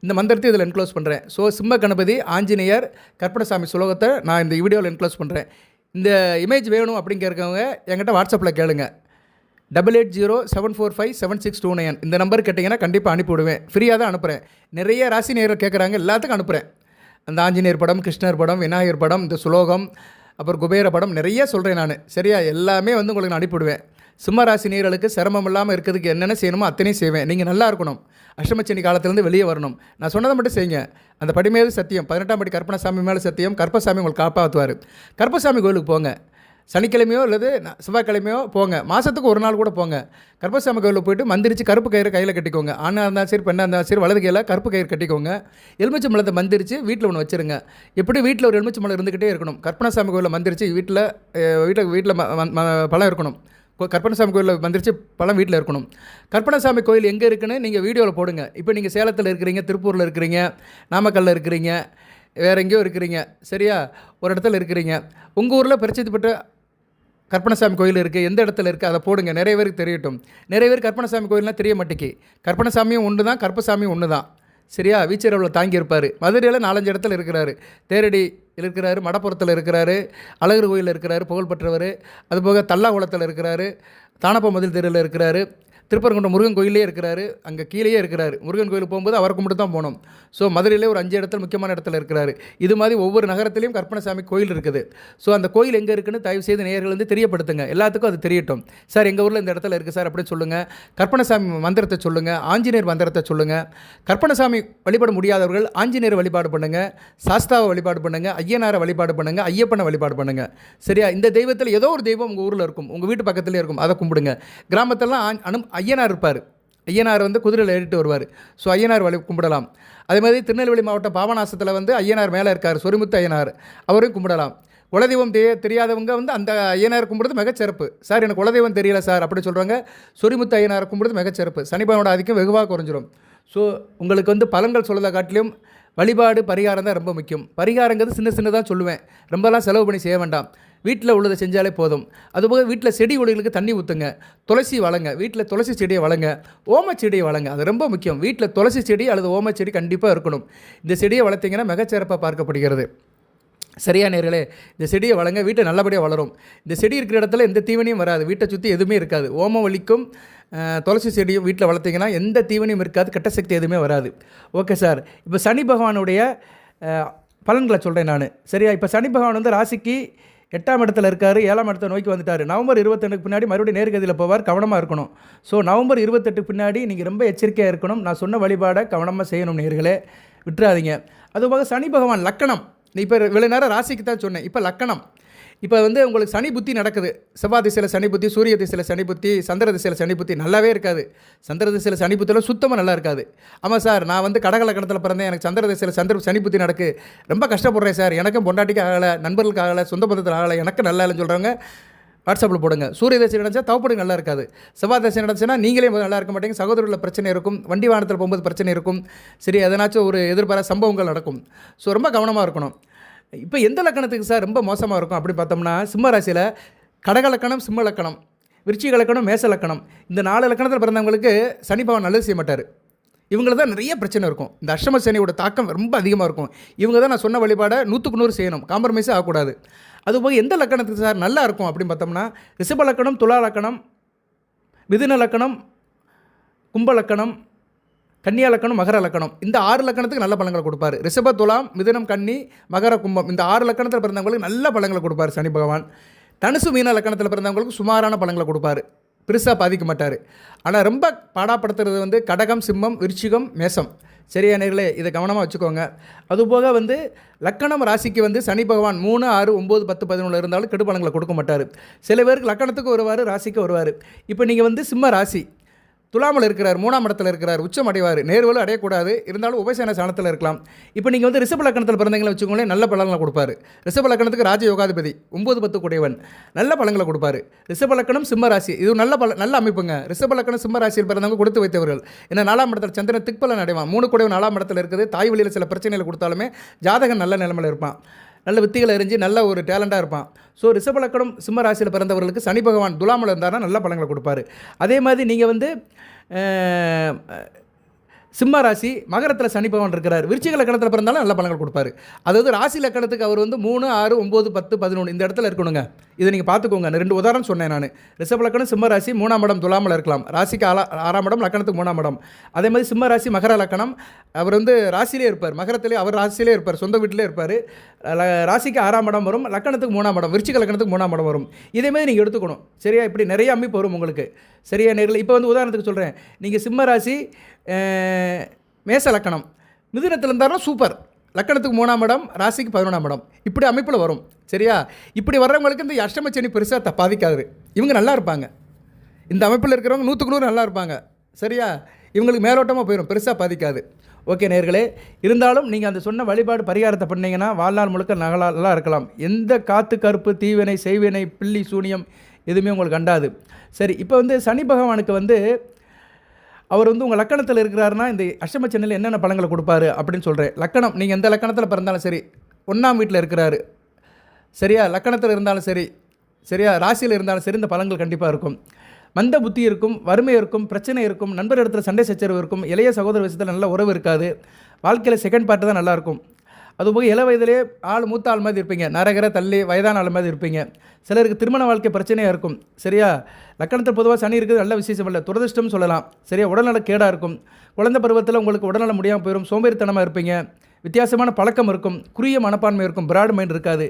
இந்த மந்திரத்தை இதில் என்க்ளோஸ் பண்ணுறேன். ஸோ சிம்ம கணபதி, ஆஞ்சநேயர், கற்பனசாமி ஸ்லோகத்தை நான் இந்த வீடியோவில் என்க்ளோஸ் பண்ணுறேன். இந்த இமேஜ் வேணும் அப்படிங்கிறவங்க என்கிட்ட வாட்ஸ்அப்பில் கேளுங்க. 8807457629 இந்த நம்பர் கேட்டிங்கன்னா கண்டிப்பாக அனுப்பிவிடுவேன். ஃப்ரீயாக தான் அனுப்புகிறேன். நிறைய ராசி நேயர்கள் கேட்குறாங்க, எல்லாத்துக்கும் அனுப்புகிறேன். அந்த ஆஞ்சநேயர் படம், கிருஷ்ணர் படம், விநாயகர் படம், இந்த சுலோகம், அப்புறம் குபேர படம் நிறைய சொல்கிறேன் நான். சரியா? எல்லாமே வந்து உங்களுக்கு நான் அனுப்பிவிடுவேன். சிம்ம ராசி நேயர்களுக்கு சிரமம் இல்லாமல் இருக்கிறதுக்கு என்னென்ன செய்யணுமோ அத்தனையும் செய்வேன். நீங்கள் நல்லா இருக்கணும், அஷ்டமச்சனி காலத்திலேருந்து வெளியே வரணும். நான் சொன்னதை மட்டும் செய்யுங்க. அந்த படிமேது சத்தியம், 18ஆம் படி கற்பனசாமி மேலே சத்தியம், கற்பசாமி உங்களுக்கு காப்பாற்றுவார். கற்பசாமி கோயிலுக்கு போங்க. சனிக்கிழமையோ அல்லது செவ்வாய்க்கிழமையோ போங்க. மாதத்துக்கு ஒரு நாள் கூட போங்க. கற்பசாமி கோயிலில் போய்ட்டு மந்திரிச்சு கருப்பு கயிறு கையில் கட்டிக்கோங்க. ஆணாக இருந்தாலும் சரி, பெண்ணாக இருந்தாலும் சரி, வலது கையில் கருப்பு கயிறு கட்டிக்கோங்க. எலுமிச்சை மலத்தை மந்திரிச்சு வீட்டில் ஒன்று வச்சுருங்க. எப்படி வீட்டில் ஒரு எலுமிச்சை மலம் இருந்துக்கிட்டே இருக்கணும். கற்பனசாமி கோயிலில் மந்திரிச்சு வீட்டில் பழம் இருக்கணும். கற்பனசாமி கோயிலில் மந்திரிச்சு பழம் வீட்டில் இருக்கணும். கற்பனசாமி கோயில் எங்கே இருக்குன்னு நீங்கள் வீடியோவில் போடுங்க. இப்போ நீங்கள் சேலத்தில் இருக்கிறீங்க, திருப்பூரில் இருக்கிறீங்க, நாமக்கல்லில் இருக்கிறீங்க, வேறு எங்கேயோ இருக்கிறீங்க. சரியா? ஒரு இடத்துல இருக்கிறீங்க. உங்கள் ஊரில் பிரசித்தி பெற்ற கற்பனசாமி கோயில் இருக்குது, எந்த இடத்துல இருக்குது அதை போடுங்க. நிறைய பேருக்கு தெரியட்டும். நிறைய பேர் கற்பனசாமி கோயில்னால் தெரிய மாட்டேங்கி. கற்பனசாமியும் ஒன்று தான், கற்பசாமியும் ஒன்று தான். சரியா? வீச்சரவில் தாங்கியிருப்பார். மதுரையில் 4-5 இடத்துல இருக்கிறாரு. தேரடியில் இருக்கிறாரு, மடப்புறத்தில் இருக்கிறாரு, அழகர் கோயிலில் இருக்கிறாரு, புகழ்பெற்றவர். அதுபோக தல்லாகுளத்தில் இருக்கிறாரு, தானப்ப மதில் தெருவில் இருக்கிறாரு, திருப்பரங்குன்றம் முருகன் கோயிலே இருக்கிறாரு, அங்கே கீழேயே இருக்கிறாரு. முருகன் கோயிலுக்கு போகும்போது அவரை கும்பிட்டு தான் போகணும். ஸோ மதுரையிலே ஒரு 5 இடத்துல முக்கியமான இடத்துல இருக்கிறாரு. இது மாதிரி ஒவ்வொரு நகரத்துலேயும் கற்பனசாமி கோயில் இருக்குது. ஸோ அந்த கோயில் எங்கே இருக்குன்னு தயவுசெய்து நேயர்கள் வந்து தெரியப்படுத்துங்க. எல்லாத்துக்கும் அது தெரியட்டும். சார் எங்கள் ஊரில் இந்த இடத்துல இருக்குது சார் அப்படின்னு சொல்லுங்கள். கற்பனசாமி மந்திரத்தை சொல்லுங்கள், ஆஞ்சநேயர் மந்திரத்தை சொல்லுங்கள். கற்பனசாமி வழிபாட முடியாதவர்கள் ஆஞ்சநேயர் வழிபாடு பண்ணுங்கள், சாஸ்தாவை வழிபாடு பண்ணுங்கள், ஐயனாரை வழிபாடு பண்ணுங்கள், ஐயப்பனை வழிபாடு பண்ணுங்கள். சரியா? இந்த தெய்வத்தில் ஏதோ ஒரு தெய்வம் உங்கள் ஊரில் இருக்கும், உங்கள் வீட்டு பக்கத்துலேயே இருக்கும், அதை கும்பிடுங்க. கிராமத்திலலாம் ஐயனார் இருப்பார். ஐயனார் வந்து குதிரையில் ஏறிட்டு வருவார். ஸோ ஐயனார் கும்பிடலாம். அதே மாதிரி திருநெல்வேலி மாவட்டம் பாபநாசத்தில் வந்து ஐயனார் மேலே இருக்கார், சொரிமுத்து ஐயனார், அவரையும் கும்பிடலாம். குலதெய்வம் தெரியாதவங்க வந்து அந்த ஐயனார் கும்பிடுறது மிகச்சிறப்பு. சார் எனக்கு குலதெய்வம் தெரியல சார் அப்படி சொல்கிறாங்க. சொரிமுத்து ஐயனார் கும்பிடுறது மிகச்சிறப்பு. சனி பகவானோட ஆதிக்கம் வெகுவாக குறைஞ்சிரும். ஸோ உங்களுக்கு வந்து பலன்கள் சொல்கிறத காட்டிலும் வழிபாடு பரிகாரம் தான் ரொம்ப முக்கியம். பரிகாரங்கிறது சின்ன சின்னதாக சொல்லுவேன், ரொம்பலாம் செலவு பண்ணி செய்ய வேண்டாம். வீட்டில் உள்ளதை செஞ்சாலே போதும். அதுபோக வீட்டில் செடி கொடிகளுக்கு தண்ணி ஊற்றுங்க, துளசி வளங்க, வீட்டில் துளசி செடியை வளங்க, ஓம செடியை வளங்க. அது ரொம்ப முக்கியம். வீட்டில் துளசி செடி அல்லது ஓம செடி கண்டிப்பாக இருக்கணும். இந்த செடியை வளர்த்திங்கன்னா மிகச்சிறப்பாக பார்க்கப்படுகிறது. சரியா நேர்களே, இந்த செடியை வளங்க, வீட்டை நல்லபடியாக வளரும். இந்த செடி இருக்கிற இடத்துல எந்த தீவனையும் வராது, வீட்டை சுற்றி எதுவுமே இருக்காது. ஓமம் வலிக்கும் துளசி செடியும் வீட்டில் வளர்த்திங்கன்னா எந்த தீவனையும் இருக்காது, கெட்ட சக்தி எதுவுமே வராது. ஓகே சார், இப்போ சனி பகவானுடைய பலன்களை சொல்கிறேன் நான். சரியா, இப்போ சனி பகவான் வந்து ராசிக்கு 8ஆம் இடத்துல இருக்கார், 7ஆம் இடத்தை நோக்கி வந்துட்டார். நவம்பர் 22க்கு பின்னாடி மறுபடியும் நேர்கதியில் போவார், கவனமாக இருக்கணும். ஸோ நவம்பர் 28க்கு பின்னாடி நீங்கள் ரொம்ப எச்சரிக்கையாக இருக்கணும். நான் சொன்ன வழிபாடை கவனமாக செய்யணும் நேர்களே, விட்டுறாதீங்க. அதுபோக சனி பகவான் லக்கணம், இப்போ இவ்வளோ நேரம் ராசிக்கு தான் சொன்னேன், இப்போ லக்கணம். இப்போ வந்து உங்களுக்கு சனி புத்தி நடக்குது. செவ்வாய் திசையில் சனி புத்தி, சூரிய திசையில் சனி புத்தி, சந்திர திசையில் சனி புத்தி நல்லாவே இருக்காது. சந்திர திசையில் சனி புத்தியில் சுத்தமாக நல்லா இருக்காது. ஆமாம் சார், நான் வந்து கடக லக்கணத்தில் பிறந்தேன், எனக்கு சந்திர திசையில் சனி புத்தி நடக்கு, ரொம்ப கஷ்டப்படுறேன் சார், எனக்கும் பொண்டாட்டிக்கு ஆகலை, நண்பர்களுக்கு ஆகலை, சொந்த பந்தத்தில் ஆகலை, எனக்கு நல்லா இல்லைன்னு சொல்கிறவங்க வாட்ஸ்அப்பில் போடுங்க. சூரிய தசை நினச்சா தவப்படு நல்லா இருக்காது. செவ்வாய் தசை நினச்சுன்னா நீங்களே நல்லா இருக்க மாட்டேங்க, சகோதரர்களில் பிரச்சனை இருக்கும், வண்டி வாகனத்தில் போகும்போது பிரச்சனை இருக்கும். சரி, எதனாச்சும் ஒரு எதிர்பாராத சம்பவங்கள் நடக்கும். ஸோ ரொம்ப கவனமாக இருக்கணும். இப்போ எந்த லக்கணத்துக்கு சார் ரொம்ப மோசமாக இருக்கும் அப்படி பார்த்தோம்னா, சிம்ம ராசியில் கடக லக்கணம், சிம்ம லக்கணம், விருச்சிக லக்கணம், மேச லக்கணம், இந்த 4 லக்கணத்தில் பிறந்தவங்களுக்கு சனி பகவான் நல்லது செய்ய மாட்டார். இவங்கள தான் நிறைய பிரச்சனை இருக்கும். இந்த அஷ்டம சனியோட தாக்கம் ரொம்ப அதிகமாக இருக்கும். இவங்க தான் நான் சொன்ன வழிபாடை 100க்கு 100 செய்யணும், காம்ப்ரமைஸே ஆகக்கூடாது. அதுபோக எந்த லக்கணத்துக்கு சார் நல்லா இருக்கும் அப்படின்னு பார்த்தோம்னா, ரிஷப லக்கணம், துலா லக்கணம், மிதுன லக்கணம், கும்ப லக்கணம், கன்னியா லக்கணம், மகர லக்கணம், இந்த 6 லக்கணத்துக்கு நல்ல பலன்களை கொடுப்பார். ரிஷப, துலாம், மிதுனம், கன்னி, மகர, கும்பம், இந்த 6 லக்கணத்தில் பிறந்தவங்களுக்கு நல்ல பலன்களை கொடுப்பார் சனி பகவான். தனுசு, மீன லக்கணத்தில் பிறந்தவங்களுக்கு சுமாரான பலன்களை கொடுப்பார், பெருசாக பாதிக்க மாட்டார். ஆனால் ரொம்ப பாடாப்படுத்துறது வந்து கடகம், சிம்மம், விருச்சிகம், மேசம். சரியா நேர்களே, இதை கவனமாக வச்சுக்கோங்க. அதுபோக வந்து லக்கணம் ராசிக்கு வந்து சனி பகவான் 3, 6, 9, 10, 11 இருந்தாலும் கெடு பலன்களை கொடுக்க மாட்டார். சில பேருக்கு லக்கணத்துக்கு வருவார், ராசிக்கு வருவார். இப்போ நீங்கள் வந்து சிம்ம ராசி, துலாமல் இருக்கிறார், 3ஆம் இடத்துல இருக்கிறார், உச்சம் அடைவார், நேர்வலும் அடையக்கூடாது, இருந்தாலும் உபசேன ஸ்தானத்தில் இருக்கலாம். இப்போ நீங்கள் வந்து ரிஷப லக்கணத்தில் பிறந்தவங்களை வச்சுக்கோங்களேன், நல்ல பலன்களை கொடுப்பார். ரிஷப லக்கணத்துக்கு ராஜ யோகாதிபதி 9, 10 கூடியவன், நல்ல பலன்களை கொடுப்பார். ரிஷப லக்கணம், சிம்ம ராசி, இது நல்ல அமைப்புங்க. ரிஷப லக்கணம், சிம்ம ராசியில் பிறந்தவங்க கொடுத்து வைத்தவர்கள். ஏன்னா 4ஆம் இடத்துல சந்திரன் திக்பலன் அடைவான், 3 கூடியவன் 4ஆம் இடத்துல இருக்குது. தாய் வழியில் சில பிரச்சனைகள் கொடுத்தாலுமே ஜாதகன் நல்ல நிலைமையில் இருப்பான், நல்ல வித்திகளை எரிஞ்சு நல்ல ஒரு டேலண்டாக இருப்பான். ஸோ ரிஷப லக்கணம், சிம்ம ராசியில் பிறந்தவர்களுக்கு சனி பகவான் துலாமல் இருந்தார்னா நல்ல பலன்களை கொடுப்பார். அதே மாதிரி நீங்கள் வந்து சிம்ம ராசி, மகரத்தில் சனி பகவான் இருக்கிறார், விருச்சிக லக்கணத்தில் பிறந்தாலும் நல்ல பலன்கள் கொடுப்பாரு. அதாவது ராசி லக்கணத்துக்கு அவர் வந்து 3, 6, 9, 10, 11 இந்த இடத்துல இருக்கணுங்க. இதை நீங்கள் பார்த்துக்கோங்க. 2 உதாரணம் சொன்னேன் நான். ரிஷப லக்கணம், சிம்ம ராசி, 3ஆம் இடம் துலாமல் இருக்கலாம், ராசிக்கு 6ஆம் இடம், லக்கணத்துக்கு 3ஆம் இடம். அதே மாதிரி சிம்ம ராசி, மகர லக்கணம், அவர் வந்து ராசியிலே இருப்பார், மகரத்திலே அவர் ராசியிலே இருப்பார், சொந்த வீட்டிலே இருப்பார். ராசிக்கு 6ஆம் இடம் வரும், லக்கணத்துக்கு 3ஆம் இடம், விருச்சிக லக்கணத்துக்கு 3ஆம் இடம் வரும். இதேமாதிரி நீங்கள் எடுத்துக்கணும். சரியா, இப்படி நிறைய அமைப்பு வரும் உங்களுக்கு. சரியா நேரில். இப்போ வந்து உதாரணத்துக்கு சொல்கிறேன், நீங்கள் சிம்ம ராசி, மேச லக்கணம், மிதுனத்தில் இருந்தாலும் சூப்பர், லக்கணத்துக்கு 3ஆம் இடம், ராசிக்கு 11ஆம் இடம், இப்படி அமைப்பில் வரும். சரியா, இப்படி வர்றவங்களுக்கு இந்த அஷ்டமச்சனி பெருசாக பாதிக்காது, இவங்க நல்லா இருப்பாங்க. இந்த அமைப்பில் இருக்கிறவங்க 100க்கு 100 நல்லா இருப்பாங்க. சரியா, இவங்களுக்கு மேலோட்டமாக போயிடும், பெருசாக பாதிக்காது. ஓகே நேர்களே, இருந்தாலும் நீங்கள் அந்த சொன்ன வழிபாடு பரிகாரத்தை பண்ணிங்கன்னா வாழ்நாள் முழுக்க நகலாக இருக்கலாம். எந்த காற்று கருப்பு, தீவினை, செய்வினை, பில்லி, சூனியம் எதுவுமே உங்களுக்கு அண்டாது. சரி, இப்போ வந்து சனி பகவானுக்கு வந்து அவர் வந்து உங்கள் லக்கணத்தில் இருக்கிறாருன்னா இந்த அஷ்டம சனியில் என்னென்ன பலன்களை கொடுப்பாரு அப்படின்னு சொல்கிறேன். லக்கணம், நீங்கள் எந்த லக்கணத்தில் பிறந்தாலும் சரி, 1ஆம் வீட்டில் இருக்கிறாரு, சரியா, லக்கணத்தில் இருந்தாலும் சரி, சரியா, ராசியில் இருந்தாலும் சரி, இந்த பலன்கள் கண்டிப்பாக இருக்கும். மந்த புத்தி இருக்கும், வறுமை இருக்கும், பிரச்சனை இருக்கும், நண்பர் இடத்துல சண்டை சச்சரவு இருக்கும், இளைய சகோதர விஷயத்தில் நல்ல உறவு இருக்காது, வாழ்க்கையில் செகண்ட் பார்ட்டு தான் நல்லாயிருக்கும். அதுபோக இள வயதிலே மூத்த ஆள் மாதிரி இருப்பீங்க, நரகர தள்ளி வயதான ஆள் மாதிரி இருப்பீங்க. சிலருக்கு திருமண வாழ்க்கை பிரச்சனையாக இருக்கும். சரியா, லக்கணத்தில் பொதுவாக சனி இருக்குது, நல்ல விசேஷம் இல்லை, துரதிருஷ்டம்னு சொல்லலாம். சரியா, உடல்நல கேடாக இருக்கும், குழந்தை பருவத்தில் உங்களுக்கு உடல்நலம் முடியாமல் போயிடும், சோம்பேறித்தனமாக இருப்பீங்க, வித்தியாசமான பழக்கம் இருக்கும், குறுகிய மனப்பான்மை இருக்கும், பிராட் மைண்ட் இருக்காது,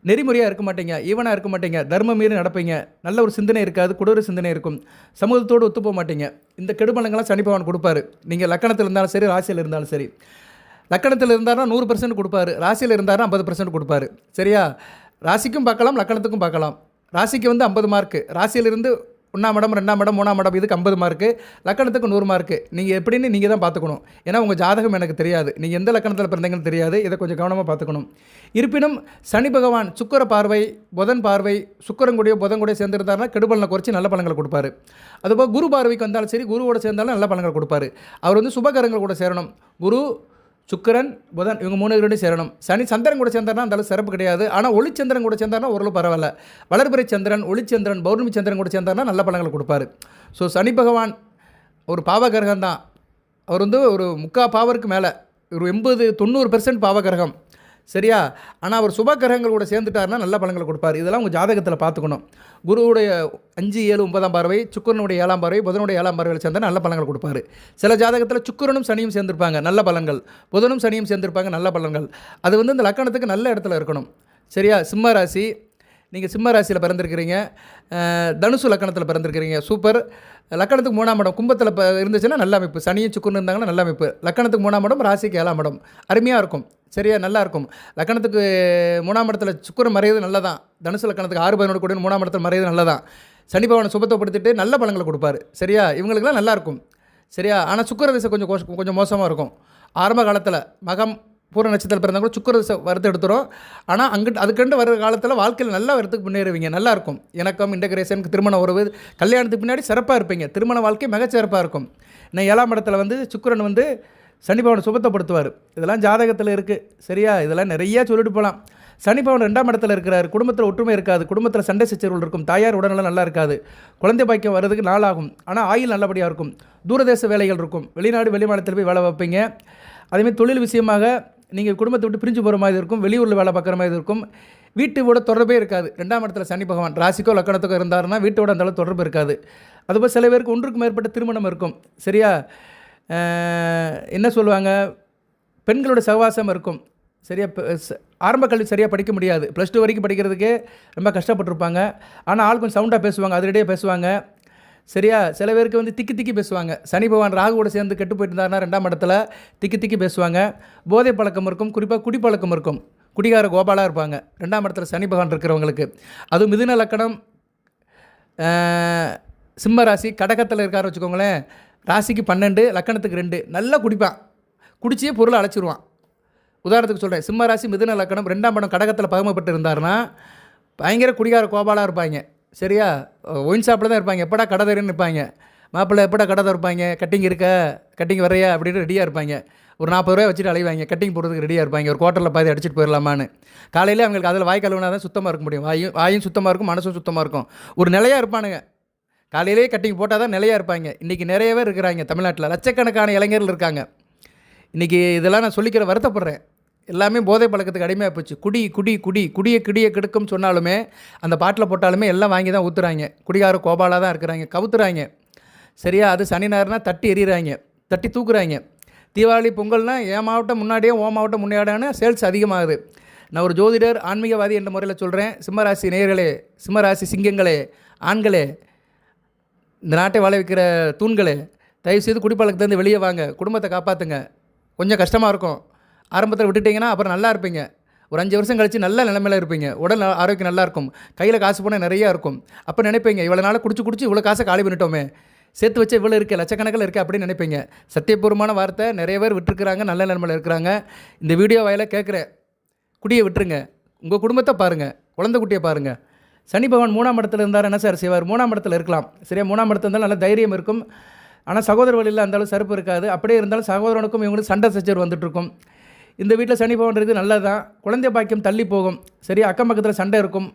நெறிமுறையாக இருக்க மாட்டீங்க, ஈவனாக இருக்க மாட்டீங்க, தர்மம் மீறி நடப்பீங்க, நல்ல ஒரு சிந்தனை இருக்காது, கொடூர சிந்தனை இருக்கும், சமூகத்தோடு ஒத்து போக மாட்டீங்க. இந்த கெடுபலங்கள்லாம் சனி பகவான் கொடுப்பாரு. நீங்கள் லக்கணத்தில் இருந்தாலும் சரி, ராசியில் இருந்தாலும் சரி. லக்கணத்தில் இருந்தார்னா 100% கொடுப்பாரு, ராசியில் இருந்தார்னா 50% கொடுப்பாரு. சரியா, ராசிக்கும் பார்க்கலாம், லக்கணத்துக்கும் பார்க்கலாம். ராசிக்கு வந்து 50 மார்க்கு, ராசியிலிருந்து 1ஆம் இடம் 2ஆம் இடம் 3ஆம் இடம் இதுக்கு 50 மார்க்கு, லக்கணத்துக்கு 100 மார்க்கு. நீங்கள் எப்படின்னு நீங்கள் தான் பார்த்துக்கணும். ஏன்னா உங்கள் ஜாதகம் எனக்கு தெரியாது, நீங்கள் எந்த லக்கணத்தில் பிறந்தீங்கன்னு தெரியாது. இதை கொஞ்சம் கவனமாக பார்த்துக்கணும். இருப்பினும் சனி பகவான் சுக்கிர பார்வை, புதன் பார்வை, சுக்கிரன் கூடயோ புதன் கூட சேர்ந்துருந்தாருன்னா கெடுபலனை குறைச்சி நல்ல பலன்களை கொடுப்பாரு. அதுபோல் குரு பார்வைக்கு வந்தாலும் சரி, குருவோட சேர்ந்தாலும் நல்ல பலன்கள் கொடுப்பாரு. அவர் வந்து சுபகரங்கள் கூட சேரணும். குரு, சுக்கிரன், புதன் இவங்க 3 பேரோடையும் சேரணும். சனி சந்திரன் கூட சேர்ந்தாருன்னா அந்தளவு சிறப்பு கிடையாது. ஆனால் ஒளிச்சந்திரன் கூட சேர்ந்தாருன்னா ஓரளவு பரவாயில்ல. வளர்பிறை சந்திரன், ஒளிச்சந்திரன், பௌர்ணமி சந்திரன் கூட சேர்ந்தாருன்னா நல்ல பலன்களை கொடுப்பாரு. ஸோ சனி பகவான் ஒரு பாவகிரகம் தான். அவர் வந்து ஒரு 3/4 பாவருக்கு மேலே, ஒரு 80-90% பாவகிரகம், சரியா? ஆனால் அவர் சுப கிரகங்கள் கூட சேர்ந்துட்டாருன்னா நல்ல பலன்களை கொடுப்பார். இதெல்லாம் உங்கள் ஜாதகத்தில் பார்த்துக்கணும். குருவுடைய 5, 7, 9ஆம் பார்வை, சுக்கிரனுடைய 7ஆம் பார்வை, புதனுடைய 7ஆம் பார்வையில் சேர்ந்தால் நல்ல பலன்கள் கொடுப்பாரு. சில ஜாதகத்தில் சுக்கிரனும் சனியும் சேர்ந்திருப்பாங்க, நல்ல பலன்கள். புதனும் சனியும் சேர்ந்திருப்பாங்க, நல்ல பலன்கள். அது வந்து இந்த லக்கணத்துக்கு நல்ல இடத்துல இருக்கணும், சரியா? சிம்ம ராசி, நீங்கள் சிம்ம ராசியில் பிறந்திருக்கிறீங்க, தனுசு லக்கணத்தில் பிறந்திருக்கிறீங்க, சூப்பர். லக்கணத்துக்கு 3ஆம் இடம் கும்பத்தில் இருந்துச்சுன்னா நல்ல அமைப்பு. சனியும் சுக்கிரனும் இருந்தாங்கன்னா நல்ல அமைப்பு. லக்கணத்துக்கு 3ஆம் இடம், ராசிக்கு 7ஆம் இடம் அருமையாக இருக்கும், சரியா? நல்லா இருக்கும். லக்கணத்துக்கு 3ஆம் இடத்துல சுக்கிரன் மறையுது நல்லதான். தனுசு லக்கணத்துக்கு 6-11 கூட 3ஆம் இடத்துல மறையுது நல்லதான். சனி பகவானை சுபத்தைப்படுத்திட்டு நல்ல பலன்களை கொடுப்பாரு, சரியா? இவங்களுக்குலாம் நல்லாயிருக்கும், சரியா? ஆனால் சுக்கிர திசை கொஞ்சம் மோசமாக இருக்கும். ஆரம்ப காலத்தில் மகம் பூர்ண நட்சத்திரம் பிறந்தவங்க கூட சுக்கிர திசை வறுத்து எடுத்துரும். ஆனால் அதுக்கண்டு வர காலத்தில் வாழ்க்கையில் நல்லா வரத்துக்கு முன்னேறுவீங்க, நல்லாயிருக்கும். இணக்கம், இன்டகிரேஷன், திருமண உறவு, கல்யாணத்துக்கு பின்னாடி சிறப்பாக இருப்பீங்க. திருமண வாழ்க்கை மிகச்சிறப்பாக இருக்கும். நான் 7ஆம் இடத்துல வந்து சுக்கிரன் வந்து சனி பகவானை சுபத்தைப்படுத்துவார். இதெல்லாம் ஜாதகத்தில் இருக்குது, சரியா? இதெல்லாம் நிறையா சொல்லிட்டு போகலாம். சனி பகவான் 2ஆம் இடத்துல இருக்கிறார். குடும்பத்தில் ஒற்றுமை இருக்காது, குடும்பத்தில் சண்டை சச்சரவுகள் இருக்கும், தாயார் உடல்நலம் நல்லா இருக்காது, குழந்தை பாக்கியம் வர்றதுக்கு நாளாகும். ஆனால் ஆயுள் நல்லபடியாக இருக்கும். தூரதேச வேலைகள் இருக்கும், வெளிநாடு வெளிமாநிலத்தில் போய் வேலை வைப்பீங்க. அதேமாதிரி தொழில் விஷயமாக நீங்கள் குடும்பத்தை விட்டு பிரிஞ்சு போகிற மாதிரி இருக்கும், வெளியூரில் வேலை பார்க்குற மாதிரி இருக்கும். வீட்டோட தொடர்பே இருக்காது. 2ஆம் இடத்துல சனி பகவான் ராசிக்கோ லக்கணத்துக்கோ இருந்தாருன்னா வீட்டோட அந்தளவு தொடர்பு இருக்காது. அதுபோல் சில பேருக்கு 1க்கு மேற்பட்ட திருமணம் இருக்கும், சரியா? என்ன சொல்லுவாங்க, பெண்களோட சகவாசம் இருக்கும், சரியா? ஆரம்ப கல்வி சரியாக படிக்க முடியாது, +2 வரைக்கும் படிக்கிறதுக்கே ரொம்ப கஷ்டப்பட்டுருப்பாங்க. ஆனால் ஆள் கொஞ்சம் சவுண்டாக பேசுவாங்க, அதிரடியாக பேசுவாங்க, சரியா? சில பேருக்கு வந்து திக்கி திக்கி பேசுவாங்க. சனி பகவான் ராகுவோட சேர்ந்து கெட்டு போயிட்டு இருந்தாருன்னா 2ஆம் இடத்துல திக்கி திக்கி பேசுவாங்க. போதை பழக்கம் இருக்கும், குறிப்பாக குடிப்பழக்கம் இருக்கும், குடிகார கோபாலாக இருப்பாங்க 2ஆம் இடத்துல சனி பகவான் இருக்கிறவங்களுக்கு. அதுவும் மிதுன லக்கணம், சிம்ம ராசி, கடகத்தில் இருக்காரு வச்சுக்கோங்களேன். ராசிக்கு 12, லக்கணத்துக்கு 2, நல்லா குடிப்பான், குடிச்சியே பொருளை அழைச்சிருவான். உதாரணத்துக்கு சொல்கிறேன், சிம்ம ராசி மிதுன லக்கணம் 2ஆம் இடம் கடகத்தில் பகமப்பட்டு இருந்தாருன்னா பயங்கர குடிகார கோபாலாக இருப்பாங்க, சரியா? ஒயின் ஷாப்பில் தான் இருப்பாங்க, எப்படா கடை தருன்னு இருப்பாங்க. மாப்பிள்ளை எப்படா கடை தருப்பாங்க, கட்டிங் இருக்க, கட்டிங் வரையா அப்படின்னு ரெடியாக இருப்பாங்க. ஒரு 40 ரூபா வச்சுட்டு அலைவாங்க, கட்டிங் போடுறதுக்கு ரெடியாக இருப்பாங்க. ஒரு குவார்ட்டரில் பாதி அடிச்சுட்டு போயிடலாமான்னு. காலையில் அவங்களுக்கு அதில் வாய் கழுவுனா தான் சுத்தமாக இருக்க முடியும். வாயும் சுத்தமாக இருக்கும், மனசும் சுத்தமாக இருக்கும். ஒரு நிலையாக இருப்பானுங்க. காலையிலே கட்டிங் போட்டால் தான் நிலையாக இருப்பாங்க. இன்றைக்கி நிறையவே இருக்கிறாங்க தமிழ்நாட்டில், லட்சக்கணக்கான இளைஞர்கள் இருக்காங்க. இன்றைக்கி இதெல்லாம் நான் சொல்லிக்கிற வருத்தப்படுறேன். எல்லாமே போதை பழக்கத்துக்கு அடிமையாக போச்சு. குடி குடி குடி குடியை கிடியை கெடுக்கும் சொன்னாலுமே, அந்த பாட்டில் போட்டாலுமே எல்லாம் வாங்கி தான் ஊற்றுறாங்க. குடிகார கோபாலாக தான் இருக்கிறாங்க, கவுத்துறாங்க, சரியா? அது சனி ஞாயிறுனா தட்டி எறிகிறாங்க, தட்டி தூக்குறாங்க. தீபாவளி பொங்கல்னால் என் மாவட்டம் முன்னாடியே ஓ மாவட்டம் முன்னாடியான சேல்ஸ் அதிகமாகுது. நான் ஒரு ஜோதிடர், ஆன்மீகவாதி என்ற முறையில் சொல்கிறேன். சிம்மராசி நேயர்களே, சிம்மராசி சிங்கங்களே, ஆண்களே, இந்த நாட்டை வாழ வைக்கிற தூண்களே, தயவுசெய்து குடிப்பழக்கத்துலேருந்து வெளியே வாங்க, குடும்பத்தை காப்பாற்றுங்க. கொஞ்சம் கஷ்டமாக இருக்கும், ஆரம்பத்தில் விட்டுட்டிங்கன்னா அப்புறம் நல்லா இருப்பீங்க. ஒரு 5 வருஷம் கழித்து நல்ல நிலைமையில் இருப்பீங்க, உடல் ஆரோக்கியம் நல்லாயிருக்கும், கையில் காசு போனால் நிறையா இருக்கும். அப்போ நினைப்பீங்க, இவ்வளோ நாள் குடிச்சு இவ்வளோ காசை காலி பண்ணிட்டோமே, சேர்த்து வச்சு இவ்வளோ இருக்குது, லட்சக்கணக்கில் இருக்குது அப்படின்னு நினைப்பீங்க. சத்தியபூர்வமான வார்த்தை, நிறைய பேர் விட்டுருக்குறாங்க, நல்ல நிலைமையில் இருக்கிறாங்க. இந்த வீடியோ வாயில கேட்குறேன், குடியை விட்டுருங்க, உங்கள் குடும்பத்தை பாருங்கள், குழந்தை குட்டியை பாருங்கள். சனி பகவான் 3ஆம் இடத்துல இருந்தார், என்ன சார் செய்வார்? 3ஆம் இடத்துல இருக்கலாம், சரியா? 3ஆம் இடத்துல இருந்தாலும் நல்ல தைரியம் இருக்கும். ஆனால் சகோதர வழியில் அந்தளவு சிறப்பு இருக்காது. அப்படியே இருந்தாலும் சகோதரனுக்கும் இவங்களுக்கு சண்டை சச்சரவு வந்துட்டுருக்கும். இந்த வீட்டில் சனி பகவான் இருக்குது, நல்லது தான். குழந்தை பாக்கியம் தள்ளி போகும், சரியா? அக்கம் பக்கத்தில் சண்டை இருக்கும்.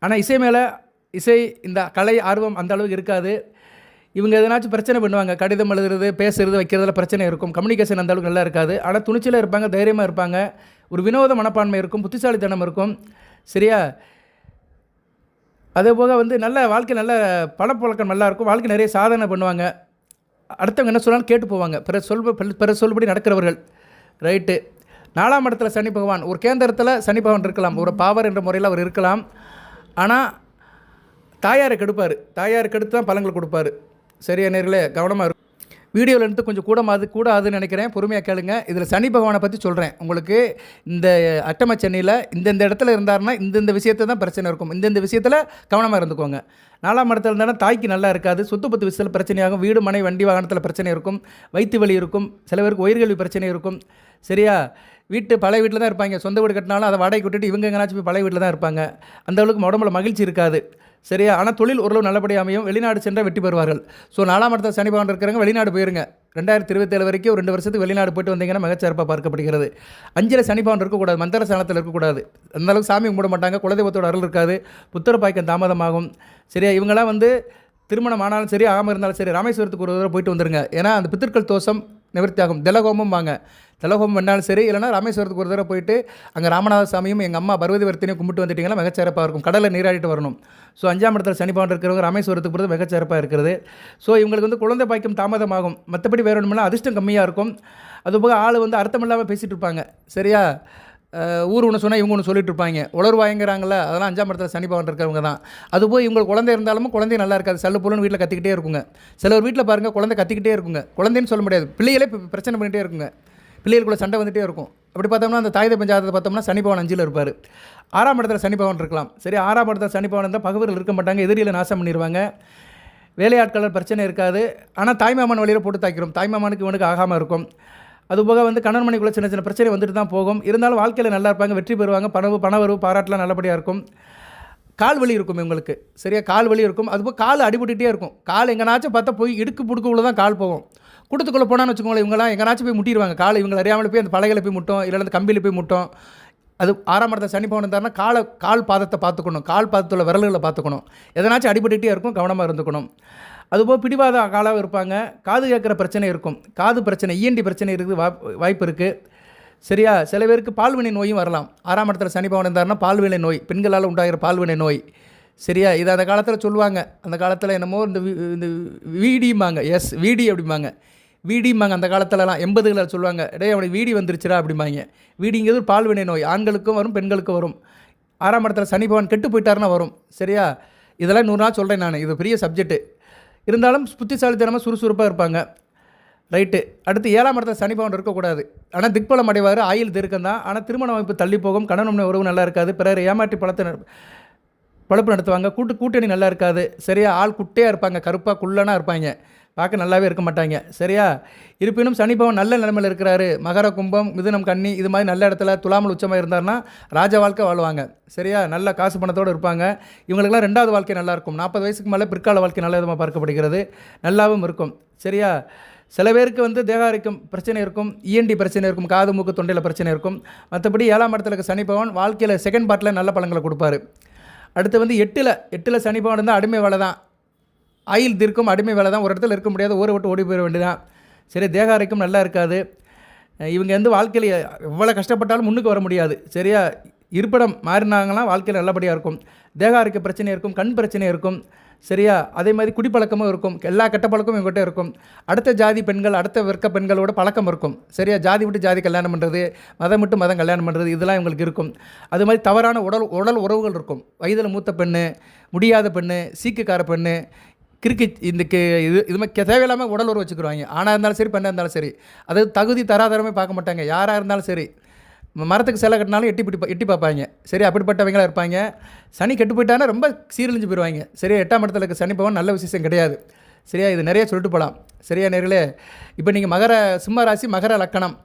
ஆனால் இசை மேலே இந்த கலை ஆர்வம் அந்த அளவுக்கு இருக்காது. இவங்க எதனாச்சும் பிரச்சனை பண்ணுவாங்க, கடிதம் எழுதுறது, பேசுறது, வைக்கிறதுல பிரச்சனை இருக்கும். கம்யூனிகேஷன் அந்த அளவுக்கு நல்லா இருக்காது. ஆனால் துணிச்சலாக இருப்பாங்க, தைரியமாக இருப்பாங்க, ஒரு வினோத மனப்பான்மை இருக்கும், புத்திசாலித்தனம் இருக்கும், சரியா? அதே போக வந்து நல்ல வாழ்க்கை, நல்ல பழப்பழக்கம் நல்லாயிருக்கும், வாழ்க்கை நிறைய சாதனை பண்ணுவாங்க. அடுத்தவங்க என்ன சொன்னாலும் கேட்டு போவாங்க, பிற சொல்படி நடக்கிறவர்கள், ரைட்டு. 4ஆம் இடத்துல சனி பகவான், ஒரு கேந்திரத்தில் சனி பகவான் இருக்கலாம், ஒரு பாவர் என்ற முறையில் அவர் இருக்கலாம். ஆனால் தாயாரை கெடுப்பார், தாயாரை கெடுத்து தான் பலன்கள் கொடுப்பார், சரியா நேர்களே? கவனமாக இருக்கும். வீடியோவில் இருந்து கொஞ்சம் கூடாதுன்னு நினைக்கிறேன், பொறுமையாக கேளுங்க. இதில் சனி பகவானை பற்றி சொல்கிறேன் உங்களுக்கு. இந்த அட்டம சனியில் இந்த இடத்துல இருந்தாருன்னா இந்த விஷயத்தை தான் பிரச்சனை இருக்கும், இந்த விஷயத்தில் கவனமாக இருந்துக்கோங்க. 4ஆம் இடத்துல இருந்தாலும் தாய்க்கு நல்லா இருக்காது, சொத்து பத்து விஷயத்தில் பிரச்சனையாகும், வீடு மனை வண்டி வாகனத்தில் பிரச்சனை இருக்கும், வயிற்று வலி இருக்கும், சில பேருக்கு உயிர்கல்வி பிரச்சனை இருக்கும். சரியா? பழைய வீட்டில் தான் இருப்பாங்க, சொந்த வீடு கட்டினாலும் அதை வாடகை விட்டுட்டு இவங்க எங்கேனாச்சும் போய் பழைய வீட்டில் தான் இருப்பாங்க. அந்த அளவுக்கு உடம்புல மகிழ்ச்சி இருக்காது. சரியா? ஆனால் தொழில் ஓரளவு நல்லபடியாக அமையும், வெளிநாடு சென்றால் வெற்றி பெறுவார்கள். ஸோ 4ஆம் இடத்துல சனி பகவான் இருக்கிறவங்க வெளிநாடு போயிருங்க. 2027 வரைக்கும் ஒரு 2 வருஷத்துக்கு வெளிநாடு போய்ட்டு வந்தீங்கன்னா மிகச்சிறப்பாக பார்க்கப்படுகிறது. 5ல் சனி பகவான் இருக்கக்கூடாது, மந்திர ஸ்தானத்தில் இருக்கக்கூடாது. அந்தளவுக்கு சாமி கும்பிட மாட்டாங்க, குலதெய்வத்தோட அருள் இருக்காது, புத்திர பாய்க்கம் தாமதமாகும். சரியா? இவங்களாம் வந்து திருமணம் ஆனாலும் சரி ஆகாமல் இருந்தாலும் சரி ராமேஸ்வரத்துக்கு ஒரு தடவை போயிட்டு வந்துருங்க. ஏன்னா அந்த பித்திருக்கள் தோஷம் நிவர்த்தி ஆகும். திலகோமம் வாங்க, திலகோமம் பண்ணாலும் சரி, இல்லைனா ராமேஸ்வரத்துக்கு ஒரு தடவை போயிட்டு அங்கே ராமநாத சாமியும் எங்கள் அம்மா பர்வதிவர்த்தினையும் கும்பிட்டு வந்துட்டிங்கன்னா மிகச்சிறப்பாக இருக்கும். கடலில் நீராடிட்டு வரணும். ஸோ 5ஆம் இடத்துல சனி பகவான் இருக்கிறவங்க ராமேஸ்வரத்துக்கு போகிறது மிகச்சிறப்பாக இருக்கிறது. ஸோ இவங்களுக்கு வந்து குழந்தை பாய்க்கும் தாமதமாகும், மற்றபடி வேறு ஒன்றுமில்ல, அதிர்ஷ்டம் கம்மியாக இருக்கும். அதுபோக ஆள் வந்து அர்த்தம் இல்லாமல் பேசிகிட்டு இருப்பாங்க. சரியா? ஊர் ஒன்று சொன்னால் இவங்க ஒன்று சொல்லிட்டு இருப்பாங்க, உளர்வாயங்கிறாங்களே, அதெல்லாம் 5ஆம் இடத்துல சனி பகவான் இருக்கிறவங்க தான். அதுபோய் இவங்களுக்கு குழந்தை இருந்தாலும் குழந்தை நல்லா இருக்காது, சல்லு போலன்னு வீட்டில் கத்திக்கிட்டே இருக்குங்க. சிலர் வீட்டில் பாருங்கள் குழந்தை கத்திக்கிட்டே இருக்குங்க, குழந்தைன்னு சொல்ல முடியாது, பிள்ளைகளே பிரச்சனை பண்ணிகிட்டே இருக்குங்க, பிள்ளைகளுக்குள்ள சண்டை வந்துகிட்டே இருக்கும். அப்படி பார்த்தோம்னா அந்த தாய் பஞ்சாயத்தை பார்த்தோம்னா சனி பகவான் 5ல் இருப்பார். 6ஆம் இடத்துல சனி பகவான் இருக்கலாம். சரி, 6ஆம் இடத்துல சனி பகவான் இருந்தால் பகவர்கள் இருக்க மாட்டாங்க, எதிரியில் நாசம் பண்ணிடுவாங்க, வேலையாட்கள் பிரச்சனை இருக்காது. ஆனால் தாய்மாமன் வழியில் போட்டு தாக்கிறோம், தாய்மாமனுக்கு இவனுக்கு ஆகாமல் இருக்கும். அதுபோக வந்து கணவன் மனைக்குள்ளே சின்ன சின்ன பிரச்சனை வந்துட்டு தான் போகும். இருந்தாலும் வாழ்க்கையில் நல்லா இருப்பாங்க, வெற்றி பெறுவாங்க, பணவரவு பாராட்டலாம் நல்லபடியாக இருக்கும். கால் வலி இருக்கும் இவங்களுக்கு. சரியா? கால் வலி இருக்கும். அதுபோல் கால் அடிபட்டுகிட்டே இருக்கும். கால் எங்கேனாச்சும் பார்த்தா போய் இடுக்கு புடுக்குள்ளே தான் கால் போகும். கூட்டத்துக்குள்ளே போனான்னு வச்சுக்கோங்களேன், இவங்களாம் எங்கேனாச்சும் போய் முட்டிடுவாங்க. கால் இவங்க அறியாமல் போய் அந்த பலகையில் போய் முட்டும், இல்லை அந்த கம்பியில் போய் முட்டும். அது 6ஆம் இடத்துல சனி பகவான் இருந்தாருன்னா கால் பாதத்தை பார்த்துக்கணும், கால் பாதத்தில் விரல்களை பார்த்துக்கணும். எதனாச்சும் அடிபட்டுகிட்டே இருக்கும், கவனமாக இருந்துக்கணும். அதுபோல் பிடிவாத காலாக இருப்பாங்க, காது கேட்குற பிரச்சனை இருக்கும், காது பிரச்சனை இஎன்டி பிரச்சனை இருக்குது, வாய்ப்பு இருக்குது. சரியா? சில பேருக்கு பால்வினை நோயும் வரலாம். 6ஆம் இடத்துல சனி பகவான் இருந்தாருன்னா பால்வினை நோய், பெண்களால் உண்டாகிற பால்வினை நோய். சரியா? இது அந்த காலத்தில் சொல்லுவாங்க, அந்த காலத்தில் என்னமோ இந்த வீடிம்பாங்க, வீடி அப்படிம்பாங்க, வீடிம்பாங்க அந்த காலத்துலலாம் 80களில் சொல்லுவாங்க, அவனுக்கு வீடி வந்துருச்சுரா அப்படிம்பாங்க. வீடிங்கிறது பால்வினை நோய், ஆண்களுக்கும் வரும் பெண்களுக்கும் வரும். 6ஆம் இடத்துல சனி பகவான் கெட்டு போயிட்டாருன்னா வரும். சரியா? இதெல்லாம் 100 நாள் சொல்கிறேன் நான், இது பெரிய சப்ஜெக்ட்டு. இருந்தாலும் புத்திசாலித்தனமாக சுறுசுறுப்பாக இருப்பாங்க. ரைட்டு. அடுத்து 7ஆம் இடத்துல சனி பகவான் இருக்கக்கூடாது. ஆனால் திக்பலம் அடைவார், ஆயில் தீர்க்கம் தான். ஆனால் திருமண அமைப்பு தள்ளி போகும், கணவன் உறவு நல்லா இருக்காது, பிறர் ஏமாற்றி பழப்பு நடத்துவாங்க, கூட்டணி நல்லா இருக்காது. சரியா? ஆள் குட்டையாக இருப்பாங்க, கருப்பாக குள்ளனாக இருப்பாங்க, பார்க்க நல்லாவே இருக்க மாட்டாங்க. சரியா? இருப்பினும் சனி பகவான் நல்ல நிலைமையில் இருக்கிறாரு, மகர கும்பம் மிதுனம் கன்னி இது மாதிரி நல்ல இடத்துல துலாமல் உச்சமாக இருந்தார்னா ராஜ வாழ்க்கை வாழ்வாங்க. சரியா? நல்ல காசு பணத்தோடு இருப்பாங்க. இவங்களுக்கெல்லாம் 2வது வாழ்க்கை நல்லாயிருக்கும். 40 வயசுக்கு மேலே பிற்கால வாழ்க்கை நல்ல விதமாக பார்க்கப்படுகிறது, நல்லாவும் இருக்கும். சரியா? சில பேருக்கு வந்து தேகாரிக்கும் பிரச்சனை இருக்கும், இஎன்டி பிரச்சனை இருக்கும், காது மூக்கு தொண்டையில் பிரச்சனை இருக்கும். மற்றபடி 7ஆம் இடத்துல இருக்க சனி பகவான் வாழ்க்கையில் செகண்ட் பார்ட்டில் நல்ல பலன்களை கொடுப்பாரு. அடுத்து வந்து 8ல் சனி பகவான் இருந்தால் அடிமை வேலை தான், ஆயில் தீர்க்கும், அடிமை வேலை தான், ஒரு இடத்துல இருக்க முடியாது, ஊரை விட்டு ஓடி போயிட வேண்டியதான். சரி, தேகாரிக்கும் நல்லா இருக்காது. இவங்க வந்து வாழ்க்கையில் எவ்வளோ கஷ்டப்பட்டாலும் முன்னுக்கு வர முடியாது. சரியா? இருப்பிடம் மாறினாங்கன்னா வாழ்க்கையில் நல்லபடியாக இருக்கும். தேகாரிக்க பிரச்சனை இருக்கும், கண் பிரச்சனை இருக்கும். சரியா? அதே மாதிரி குடிப்பழக்கமும் இருக்கும், எல்லா கெட்ட பழக்கமும் இவங்ககிட்ட இருக்கும். அடுத்த ஜாதி பெண்கள், அடுத்த வர்க்க பெண்களோட பழக்கம் இருக்கும். சரியா? ஜாதி விட்டு ஜாதி கல்யாணம் பண்ணுறது, மதம் விட்டு மதம் கல்யாணம் பண்ணுறது, இதெல்லாம் இவங்களுக்கு இருக்கும். அது மாதிரி தவறான உடல் உறவுகள் இருக்கும். வயதில் மூத்த பெண்ணு, முடியாத பெண்ணு, சீக்குக்கார பெண்ணு, இது மாதிரி தேவையில்லாமல் உடல் உறவு வச்சுக்கிடுவாங்க. ஆணாக இருந்தாலும் சரி, பெண்ணாக இருந்தாலும் சரி. அதாவது தகுதி தராதரமே பார்க்க மாட்டாங்க. யாராக இருந்தாலும் சரி, மரத்துக்கு சிலை கட்டினாலும் எட்டி பார்ப்பாங்க. சரி, அப்படிப்பட்டவங்களாக இருப்பாங்க. சனி கெட்டு போயிட்டாங்கன்னா ரொம்ப சீரழிஞ்சு போயிடுவாங்க. சரியா? 8ஆம் இடத்துல இருக்க சனி பகவான் நல்ல விசேஷம் கிடையாது. சரியா? இது நிறைய சொல்லிட்டு போகலாம். சரியா நேர்களே? இப்போ நீங்கள் சிம்ம ராசி, மகர லக்கணம்,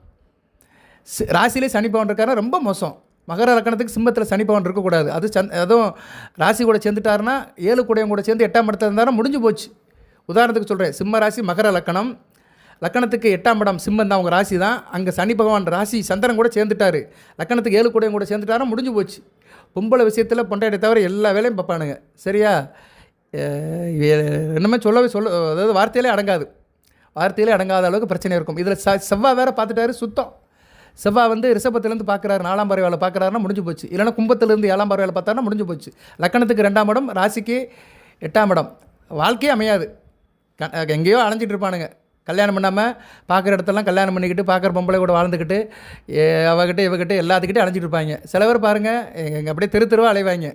ராசியிலே சனி பகவான் இருக்காருன்னா ரொம்ப மோசம். மகர லக்கணத்துக்கு சிம்மத்தில் சனி பகவான் இருக்கக்கூடாது. அதுவும் ராசி கூட சேர்ந்துட்டாருன்னா 7 கூடையும் கூட சேர்ந்து 8ஆம் இடத்துல இருந்தாலும் முடிஞ்சு போச்சு. உதாரணத்துக்கு சொல்கிறேன், சிம்ம ராசி மகர லக்கணம், லக்கணத்துக்கு 8ஆம் இடம் சிம்மம் தான், உங்கள் ராசி தான். அங்கே சனி பகவான் ராசி சந்திரன் கூட சேர்ந்துட்டார், லக்கணத்துக்கு 7 கூடையும் கூட சேர்ந்துட்டாரா முடிஞ்சு போச்சு. பொம்பளை விஷயத்தில் பொண்டாட்டி தவிர எல்லா வேலையும் பார்ப்பானுங்க. சரியா? என்னமே அதாவது வார்த்தையிலே அடங்காத அளவுக்கு பிரச்சனை இருக்கும். இதில் செவ்வாய் வேறு பார்த்துட்டாரு, சுத்தம். செவ்வாய் வந்து ரிஷபத்திலேருந்து பார்க்குறாரு, 4ஆம் பார்வையால் பார்க்குறாருன்னா முடிஞ்சு போச்சு. இல்லைனா கும்பத்திலேருந்து 7ஆம் பார்வையால் பார்த்தாருன்னா முடிஞ்சு போச்சு. லக்கணத்துக்கு 2ஆம் இடம், ராசிக்கு 8ஆம் இடம். வாழ்க்கையே அமையாது, எங்கேயோ அலைஞ்சிட்டு இருப்பானுங்க. கல்யாணம் பண்ணாமல் பார்க்குற இடத்தெல்லாம் கல்யாணம் பண்ணிக்கிட்டு, பார்க்குற பொம்பளை கூட வாழ்ந்துக்கிட்டு, இவகிட்ட எல்லாத்துக்கிட்டே அலைஞ்சிட்டு இருப்பாங்க. சில பேர் பாருங்கள், எங்கள் அப்படியே தெருவாக அலைவாங்க.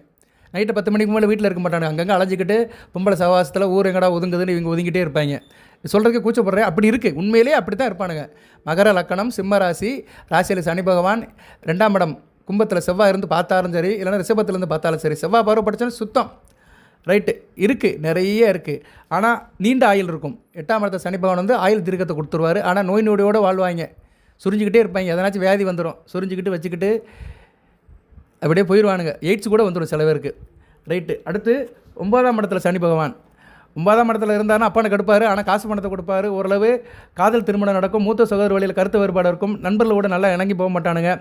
நைட்டு 10 மணிக்கு மேலே வீட்டில் இருக்க மாட்டாங்க, அங்கங்கே அலைஞ்சிக்கிட்டு பொம்பளை சவாசத்தில் ஊர் எங்கடா ஒதுங்குதுன்னு இவங்க ஒதுங்கிட்டே இருப்பாங்க. சொல்கிறதுக்கு கூச்சப்படுறேன், அப்படி இருக்குது, உண்மையிலேயே அப்படி தான் இருப்பானுங்க. மகர லக்கணம், சிம்ம ராசி, ராசியில் சனி பகவான், 2ஆம் இடம் கும்பத்தில் செவ்வாய் இருந்து பார்த்தாலும் சரி, இல்லைன்னா ரிஷபத்துலேருந்து பார்த்தாலும் சரி, செவ்வாய் பார்வை படித்தாலும் சுத்தம் ரைட்டு இருக்குது, நிறைய இருக்குது. ஆனால் நீண்ட ஆயுள் இருக்கும். 8ஆம் இடத்த சனி பகவான் வந்து ஆயுள் தீர்க்கத்தை கொடுத்துருவார். ஆனால் நோய் நொடியோடு வாழ்வாங்க, சுரிஞ்சிக்கிட்டே இருப்பாங்க, எதனாச்சும் வியாதி வந்துடும், சுரிஞ்சிக்கிட்டு வச்சுக்கிட்டு அப்படியே போயிடுவானுங்க. எய்ட்ஸ் கூட வந்துடும் சில பேருக்கு. ரைட்டு. அடுத்து 9ஆம் இடத்துல சனி பகவான், 9ஆம் இடத்துல இருந்தாருன்னா அப்பனை கெடுப்பார், ஆனால் காசு பணத்தை கொடுப்பாரு. ஓரளவு காதல் திருமணம் நடக்கும், மூத்த சகோதர வழியில் கருத்து வேறுபாடு இருக்கும், நண்பர்களோட நல்லா இணங்கி போக மாட்டானுங்க.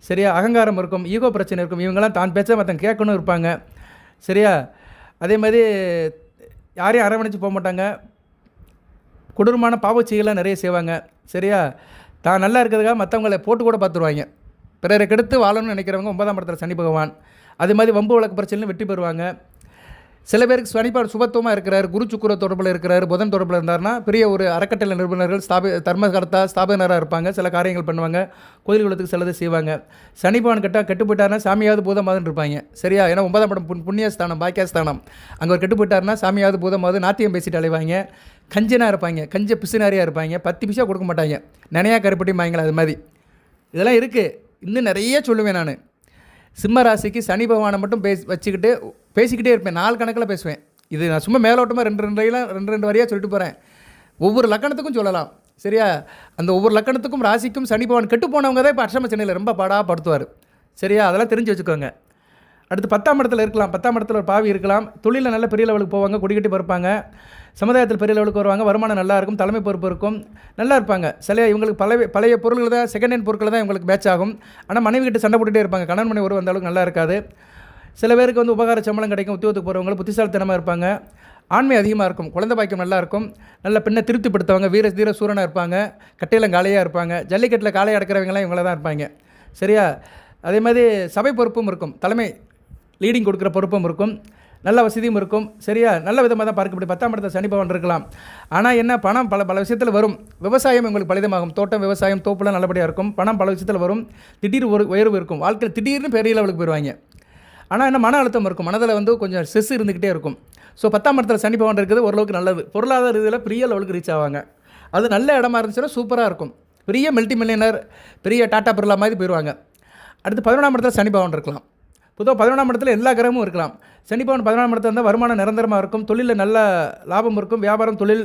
சரியா, அகங்காரம் இருக்கும், ஈகோ பிரச்சனை இருக்கும், இவங்கெல்லாம் தான் பேச்ச மற்றவங்க கேட்கணும் இருப்பாங்க. சரியா, அதே மாதிரி யாரையும் அரவணைச்சு போக மாட்டாங்க, கொடூரமான பாவச்செயலாம் நிறைய செய்வாங்க. சரியா, தான் நல்லா இருக்கிறதுக்காக மற்றவங்களை போட்டு கூட பார்த்துருவாங்க. பிறரை கெடுத்து வாழணும்னு நினைக்கிறவங்க 9ஆம் இடத்துல சனி பகவான். அது மாதிரி வம்பு வழக்கு பிரச்சனையும் வெற்றி பெறுவாங்க. சில பேருக்கு சனிப்பாடு சுபத்துவமாக இருக்கிறார், குரு சுக்கிர தொடர்பில் இருக்கிறார், புதன் தொடர்பில் இருந்தார்னா பெரிய ஒரு அறக்கட்டளை நிறுவனர்கள், தர்மகர்த்தா ஸ்தாபகராக இருப்பாங்க. சில காரியங்கள் பண்ணுவாங்க, கோயில் குளத்துக்கு சிலது செய்வாங்க. சனி பகவான் கெட்டு போயிட்டார்னா சாமியாவது பூதமாதுன்னு இருப்பாங்க. சரியா, ஏன்னா 9ஆம் இடம் புண்ணியஸ்தானம், பாக்கியஸ்தானம். அங்கே ஒரு கெட்டு போயிட்டார்னா சாமியாவது பூதமாவது நாத்தியம் பேசிட்டு அலைவாங்க, கஞ்சனாக இருப்பாங்க, கஞ்ச பிசுனாரியாக இருப்பாங்க, 10 பைசா கொடுக்க மாட்டாங்க, நினையா கருப்பட்டியுமாங்களா, அது மாதிரி இதெல்லாம் இருக்குது. இன்னும் நிறைய சொல்லுவேன் நான். சிம்ம ராசிக்கு சனி பகவானை மட்டும் பேசிக்கிட்டே இருப்பேன், நாள் கணக்கில் பேசுவேன். இது நான் சும்மா மேலோட்டமாக ரெண்டு வரியாக சொல்லிட்டு போகிறேன். ஒவ்வொரு லக்கணத்துக்கும் சொல்லலாம். சரியா, அந்த ஒவ்வொரு லக்கணத்துக்கும் ராசிக்கும் சனி பகவான் கெட்டு போனவங்க தான் இப்போ அஷ்டம சனியில் ரொம்ப பாடாப்படுத்துவார். சரியா, அதெல்லாம் தெரிஞ்சு வச்சுக்கோங்க. அடுத்து 10ஆம் இடத்துல இருக்கலாம், 10ஆம் இடத்துல ஒரு பாவி இருக்கலாம், தொழிலில் நல்ல பெரிய லெவலுக்கு போவாங்க, கொடிக்கட்டி பறப்பாங்க, சமுதாயத்தில் பெரிய லெவலுக்கு வருவாங்க, வருமானம் நல்லா இருக்கும், தலைமை பொறுப்பு இருக்கும், நல்லா இருப்பாங்க. சில இவங்களுக்கு பழைய பொருள்கள் தான், செகண்ட் ஹேண்ட் பொருட்கள் தான் இவங்களுக்கு மேட்ச் ஆகும். ஆனால் மனைவி கிட்ட சண்டை போட்டுகிட்டே இருப்பாங்க, கணவன் மனைவி உறவு அந்த அளவுக்கு நல்லா இருக்காது. சில பேருக்கு வந்து உபகார சம்பளம் கிடைக்கும், உத்தியோகத்துக்கு போகிறவங்க புத்திசாலித்தனமாக இருப்பாங்க, ஆண்மை அதிகமாக இருக்கும், குழந்தை பாக்கியம் நல்லா இருக்கும், நல்ல பெண்ணை திருப்திப்படுத்தவங்க, வீர தீர சூரனாக இருப்பாங்க, கட்டையில் காளையாக இருப்பாங்க, ஜல்லிக்கட்டில் காளையை அடக்கிறவங்களாம் இவங்கள தான் இருப்பாங்க. சரியா, அதே மாதிரி சபை பொறுப்பும் இருக்கும், தலைமை லீடிங் கொடுக்குற பொறுப்பும் இருக்கும், நல்ல வசதியும் இருக்கும். சரியா, நல்ல விதமாக தான் பார்க்கப்படி 10ஆம் இடத்துல சனி பகவான் இருக்கலாம். ஆனால் என்ன, பணம் பல விஷயத்தில் வரும். விவசாயம் உங்களுக்கு பலிதமாகும், தோட்டம் விவசாயம் தோப்புலாம் நல்லபடியாக இருக்கும், பணம் பல விஷயத்தில் வரும், திடீர் உயர்வு இருக்கும், வாழ்க்கையில் திடீர்னு பெரிய லெவலுக்கு போயிடுவாங்க. ஆனால் என்ன, மன அழுத்தம் இருக்கும், மனதில் வந்து கொஞ்சம் ஸ்ட்ரெஸ் இருந்துக்கிட்டே இருக்கும். ஸோ 10ஆம் இடத்துல சனி பகவான் இருக்கிறது ஓரளவுக்கு நல்லது. பொருளாதார ரீதியில் பெரிய லெவலுக்கு ரீச் ஆவாங்க. அது நல்ல இடமா இருந்துச்சுன்னா சூப்பராக இருக்கும், பெரிய மல்டி மில்லியனர், பெரிய டாட்டா பிர்லா மாதிரி போயிடுவாங்க. அடுத்து 11ஆம் இடத்துல சனி பகவான் இருக்கலாம். பொதுவாக 11ஆம் இடத்துல எல்லா கிரகமும் இருக்கலாம். சனி பகவான் 11ஆம் இடத்துல இருந்தால் வருமானம் நிரந்தரமாக இருக்கும், தொழிலில் நல்ல லாபம் இருக்கும், வியாபாரம் தொழில்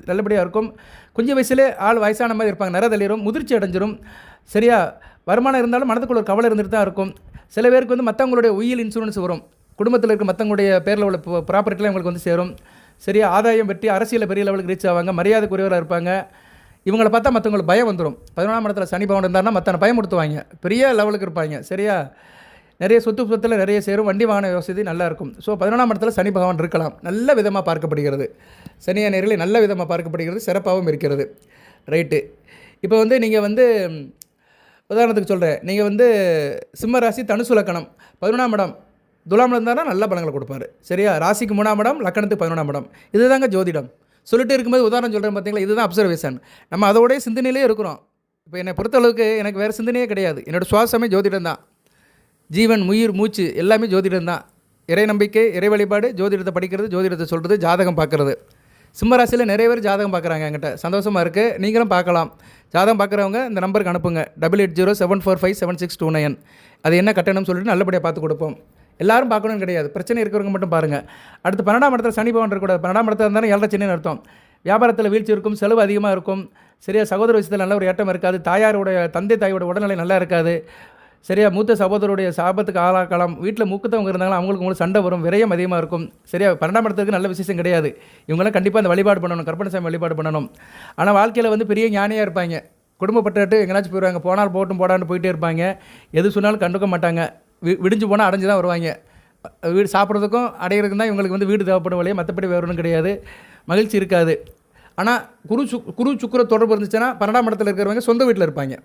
நல்லபடியாக இருக்கும். கொஞ்சம் வயசுலேயே ஆள் வயசான மாதிரி இருப்பாங்க, நிறதளிரும், முதிர்ச்சி அடைஞ்சிரும். சரியா, வருமானம் இருந்தாலும் மனதுக்குள்ள ஒரு கவலை இருந்துட்டு தான் இருக்கும். சில பேருக்கு வந்து மற்றவங்களுடைய உயில் இன்சூரன்ஸ் வரும், குடும்பத்தில் இருக்க மற்றவங்களுடைய பேரில் உள்ள ப்ராப்பர்ட்டிலாம் இவங்களுக்கு வந்து சேரும். சரியா, ஆதாயம் வெற்றி, அரசியலில் பெரிய லெவலுக்கு ரீச் ஆவாங்க, மரியாதைக்குரியவராக இருப்பாங்க. இவங்களை பார்த்தா மற்றவங்களுக்கு பயம் வந்துடும். 11ஆம் இடத்துல சனி பகவான் இருந்தாருன்னா மற்றவனை பயமுடுத்துவாங்க, பெரிய லெவலுக்கு இருப்பாங்க. சரியா, நிறைய சொத்தில் நிறைய சேரும், வண்டி வாகன வசதி நல்லா இருக்கும். ஸோ 11ஆம் இடத்துல சனி பகவான் இருக்கலாம், நல்ல விதமாக பார்க்கப்படுகிறது. சனியா நேரில் நல்ல விதமாக பார்க்கப்படுகிறது, சிறப்பாகவும் இருக்கிறது. ரைட்டு. இப்போ வந்து நீங்கள் வந்து உதாரணத்துக்கு சொல்கிறேன், நீங்கள் வந்து சிம்ம ராசி தனுசு லக்கணம், 11ஆம் இடம் துலாமில் இருந்தாருன்னா நல்ல பலங்களை கொடுப்பாரு. சரியா, ராசிக்கு 3ஆம் இடம், லக்கணத்துக்கு 11ஆம் இடம். இதுதாங்க ஜோதிடம். சொல்லிட்டு இருக்கும்போது உதாரணம் சொல்கிறேன் பார்த்தீங்களா, இதுதான் அப்சர்வேஷன். நம்ம அதோடய சிந்தனையிலே இருக்கிறோம். இப்போ என்னை பொறுத்தளவுக்கு எனக்கு வேறு சிந்தனையே கிடையாது, என்னோடய சுவாசமே ஜோதிடம் தான். ஜீவன், உயிர், மூச்சு எல்லாமே ஜோதிடம் தான். இறை நம்பிக்கை, இறை வழிபாடு, ஜோதிடத்தை படிக்கிறது, ஜோதிடத்தை சொல்கிறது, ஜாதகம் பார்க்குறது. சிம்மராசியில் நிறைய பேர் ஜாதகம் பார்க்குறாங்க என்கிட்ட, சந்தோஷமாக இருக்குது. நீங்களும் பார்க்கலாம். ஜாதகம் பார்க்குறவங்க இந்த நம்பருக்கு அனுப்புங்க, 8807457629. அது என்ன கட்டணம்னு சொல்லிட்டு நல்லபடியாக பார்த்து கொடுப்போம். எல்லாரும் பார்க்கணும்னு கிடையாது, பிரச்சனை இருக்கிறவங்க மட்டும் பாருங்கள். அடுத்து 12ஆம் இடத்துல சனி பகவான் இருக்கக்கூடாது. 12ஆம் இடத்துல இருந்தாலும் 7 சனின்னு அர்த்தம். வியாபாரத்தில் வீழ்ச்சி இருக்கும், செலவு அதிகமாக இருக்கும். சரியா, சகோதர விஷயத்தில் நல்ல ஒரு ஏற்றம் இருக்காது, தந்தை தாயோட உடல்நிலை நல்லா இருக்காது. சரியா, மூத்த சகோதரருடைய சாபத்துக்கு ஆளாக்கலாம், வீட்டில் மூக்குத்தவங்க இருந்தாலும் உங்களுக்கு சண்டை வரும், விரயம் அதிகமாக இருக்கும். சரியா, 12ஆம் இடத்துக்கு நல்ல விசேஷம் கிடையாது. இவங்களாம் கண்டிப்பாக அந்த வழிபாடு பண்ணணும், கற்பனை வழிபாடு பண்ணணும். ஆனால் வாழ்க்கையில் வந்து பெரிய ஞானியாக இருப்பாங்க, குடும்பப்பட்டு எங்கேனாச்சும் போயிடுவாங்க, போனால் போட்டும் போடான்னு போயிட்டே இருப்பாங்க, எது சொன்னாலும் கண்டுக்க மாட்டாங்க, விடிஞ்சு போனால் அடைஞ்சு தான் வருவாங்க. வீடு சாப்பிட்றதுக்கும் அடையிறதுக்கும் தான் இவங்களுக்கு வந்து வீடு தேவைப்படும் வழியே, மற்றபடி வேறு ஒன்றும் கிடையாது, மகிழ்ச்சி இருக்காது. ஆனால் குரு சுக்கிர தொடர்பு இருந்துச்சுன்னா 12ஆம் இடத்துல இருக்கிறவங்க சொந்த வீட்டில் இருப்பாங்க.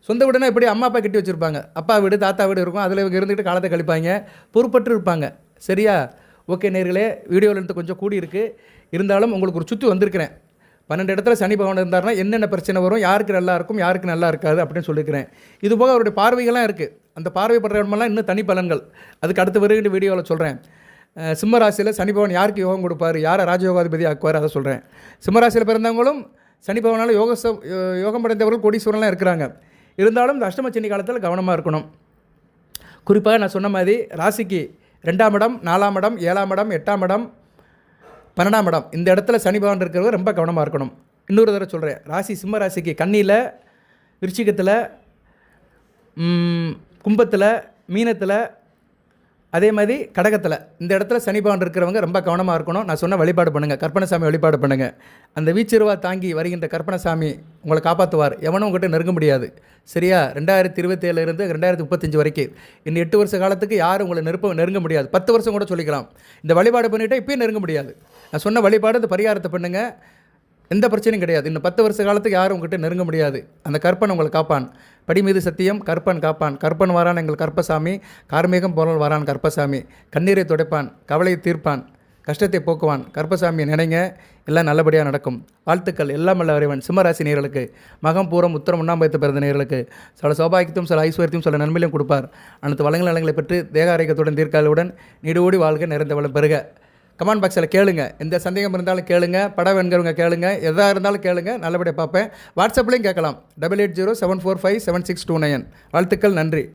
சொந்த வீடுனா எப்படி, அம்மா அப்பா கட்டி வச்சுருப்பாங்க, அப்பா வீடு தாத்தா வீடு இருக்கும், அதில் இவங்க இருந்துக்கிட்டு காலத்தை கழிப்பாங்க, பொறுப்பற்று இருப்பாங்க. சரியா, ஓகே நேர்களே, வீடியோவில் கொஞ்சம் கூடி இருக்குது, இருந்தாலும் உங்களுக்கு ஒரு சுற்றி வந்திருக்கிறேன். 12 இடத்துல சனி பகவான் இருந்தாருன்னா என்னென்ன பிரச்சனை வரும், யாருக்கு நல்லா இருக்கும், யாருக்கு நல்லா இருக்காது அப்படின்னு சொல்லியிருக்கிறேன். இது போக அவருடைய பார்வைகள்லாம் இருக்குது, அந்த பார்வைப்படுற இடமெல்லாம் இன்னும் தனி பலன்கள், அதுக்கு அடுத்து வருகின்ற வீடியோவில் சொல்கிறேன். சிம்ம ராசியில் சனி பகவான் யாருக்கு யோகம் கொடுப்பார், யாரை ராஜயோகாதிபதி ஆக்குவார், அதை சொல்கிறேன். சிம்ம ராசியில் பிறந்தவங்களும் சனி பகவானால் யோகம் படைந்தவர்கள் கோடீஸ்வரன்லாம் இருக்கிறாங்க. இருந்தாலும் இந்த அஷ்டம சனி காலத்தில் கவனமாக இருக்கணும். குறிப்பாக நான் சொன்ன மாதிரி ராசிக்கு 2ஆம் இடம், 4ஆம் இடம், 7ஆம் இடம், 8ஆம் இடம், 12ஆம் இடம், இந்த இடத்துல சனி பகவான் இருக்கிறவங்க ரொம்ப கவனமாக இருக்கணும். இன்னொரு தடவை சொல்கிறேன், ராசி சிம்ம ராசிக்கு கன்னியில், விருச்சிகத்தில், கும்பத்தில், மீனத்தில், அதே மாதிரி கடகத்தில், இந்த இடத்துல சனி பகவான் இருக்கிறவங்க ரொம்ப கவனமாக இருக்கணும். நான் சொன்ன வழிபாடு பண்ணுங்கள், கற்பனசாமி வழிபாடு பண்ணுங்கள். அந்த வீச்சிருவா தாங்கி வருகின்ற கற்பனசாமி உங்களை காப்பாற்றுவார். எவனும் உங்கள்கிட்ட நெருங்க முடியாது. சரியா? 2027 2035 வரைக்கும் இன்னும் 8 வருஷ காலத்துக்கு யாரும் உங்களை நெருங்க முடியாது. 10 வருஷம் கூட சொல்லிக்கலாம். இந்த வழிபாடு பண்ணிவிட்டால் இப்போயும் நெருங்க முடியாது. நான் சொன்ன வழிபாடு, இந்த பரிகாரத்தை பண்ணுங்கள், எந்த பிரச்சனையும் கிடையாது. இன்னும் 10 வருஷ காலத்துக்கு யாரும் உங்கள்கிட்ட நெருங்க முடியாது. அந்த கற்பன் உங்களை காப்பான். படி மீது சத்தியம், கற்பன் காப்பான். கற்பன் வாரான் எங்கள் கற்பசாமி, கார்மேகம் போனல் வாரான் கற்பசாமி. கண்ணீரை துடைப்பான், கவலையை தீர்ப்பான், கஷ்டத்தை போக்குவான். கற்பசாமியை நினைங்க, எல்லாம் நல்லபடியாக நடக்கும். வாழ்த்துக்கள். எல்லாம் வல்ல இறைவன் சிம்மராசி நேயர்களுக்கு, மகம் பூரம் உத்திரம் 1ஆம் பாதத்தில் பிறந்த நேயர்களுக்கு சில சௌபாகியத்தையும் சில ஐஸ்வர்யத்தையும் சில நன்மையிலும் கொடுப்பார். அனைத்து வளங்கள் நலங்களை பெற்று தேக ஆரோக்கியத்துடன் தீர்க்காலுடன் நீடோடி வாழ்க, நிறைந்த வளம் பெறுக. கமெண்ட் பாக்ஸில் கேளுங்க, எந்த சந்தேகம் இருந்தாலும் கேளுங்க, படம் வேணுங்கிறவங்க கேளுங்க, எதாக இருந்தாலும் கேளுங்க, நல்லபடியாக பார்ப்பேன். வாட்ஸ்அப்லேயும் கேட்கலாம். 8807457629. வாழ்த்துக்கள். நன்றி.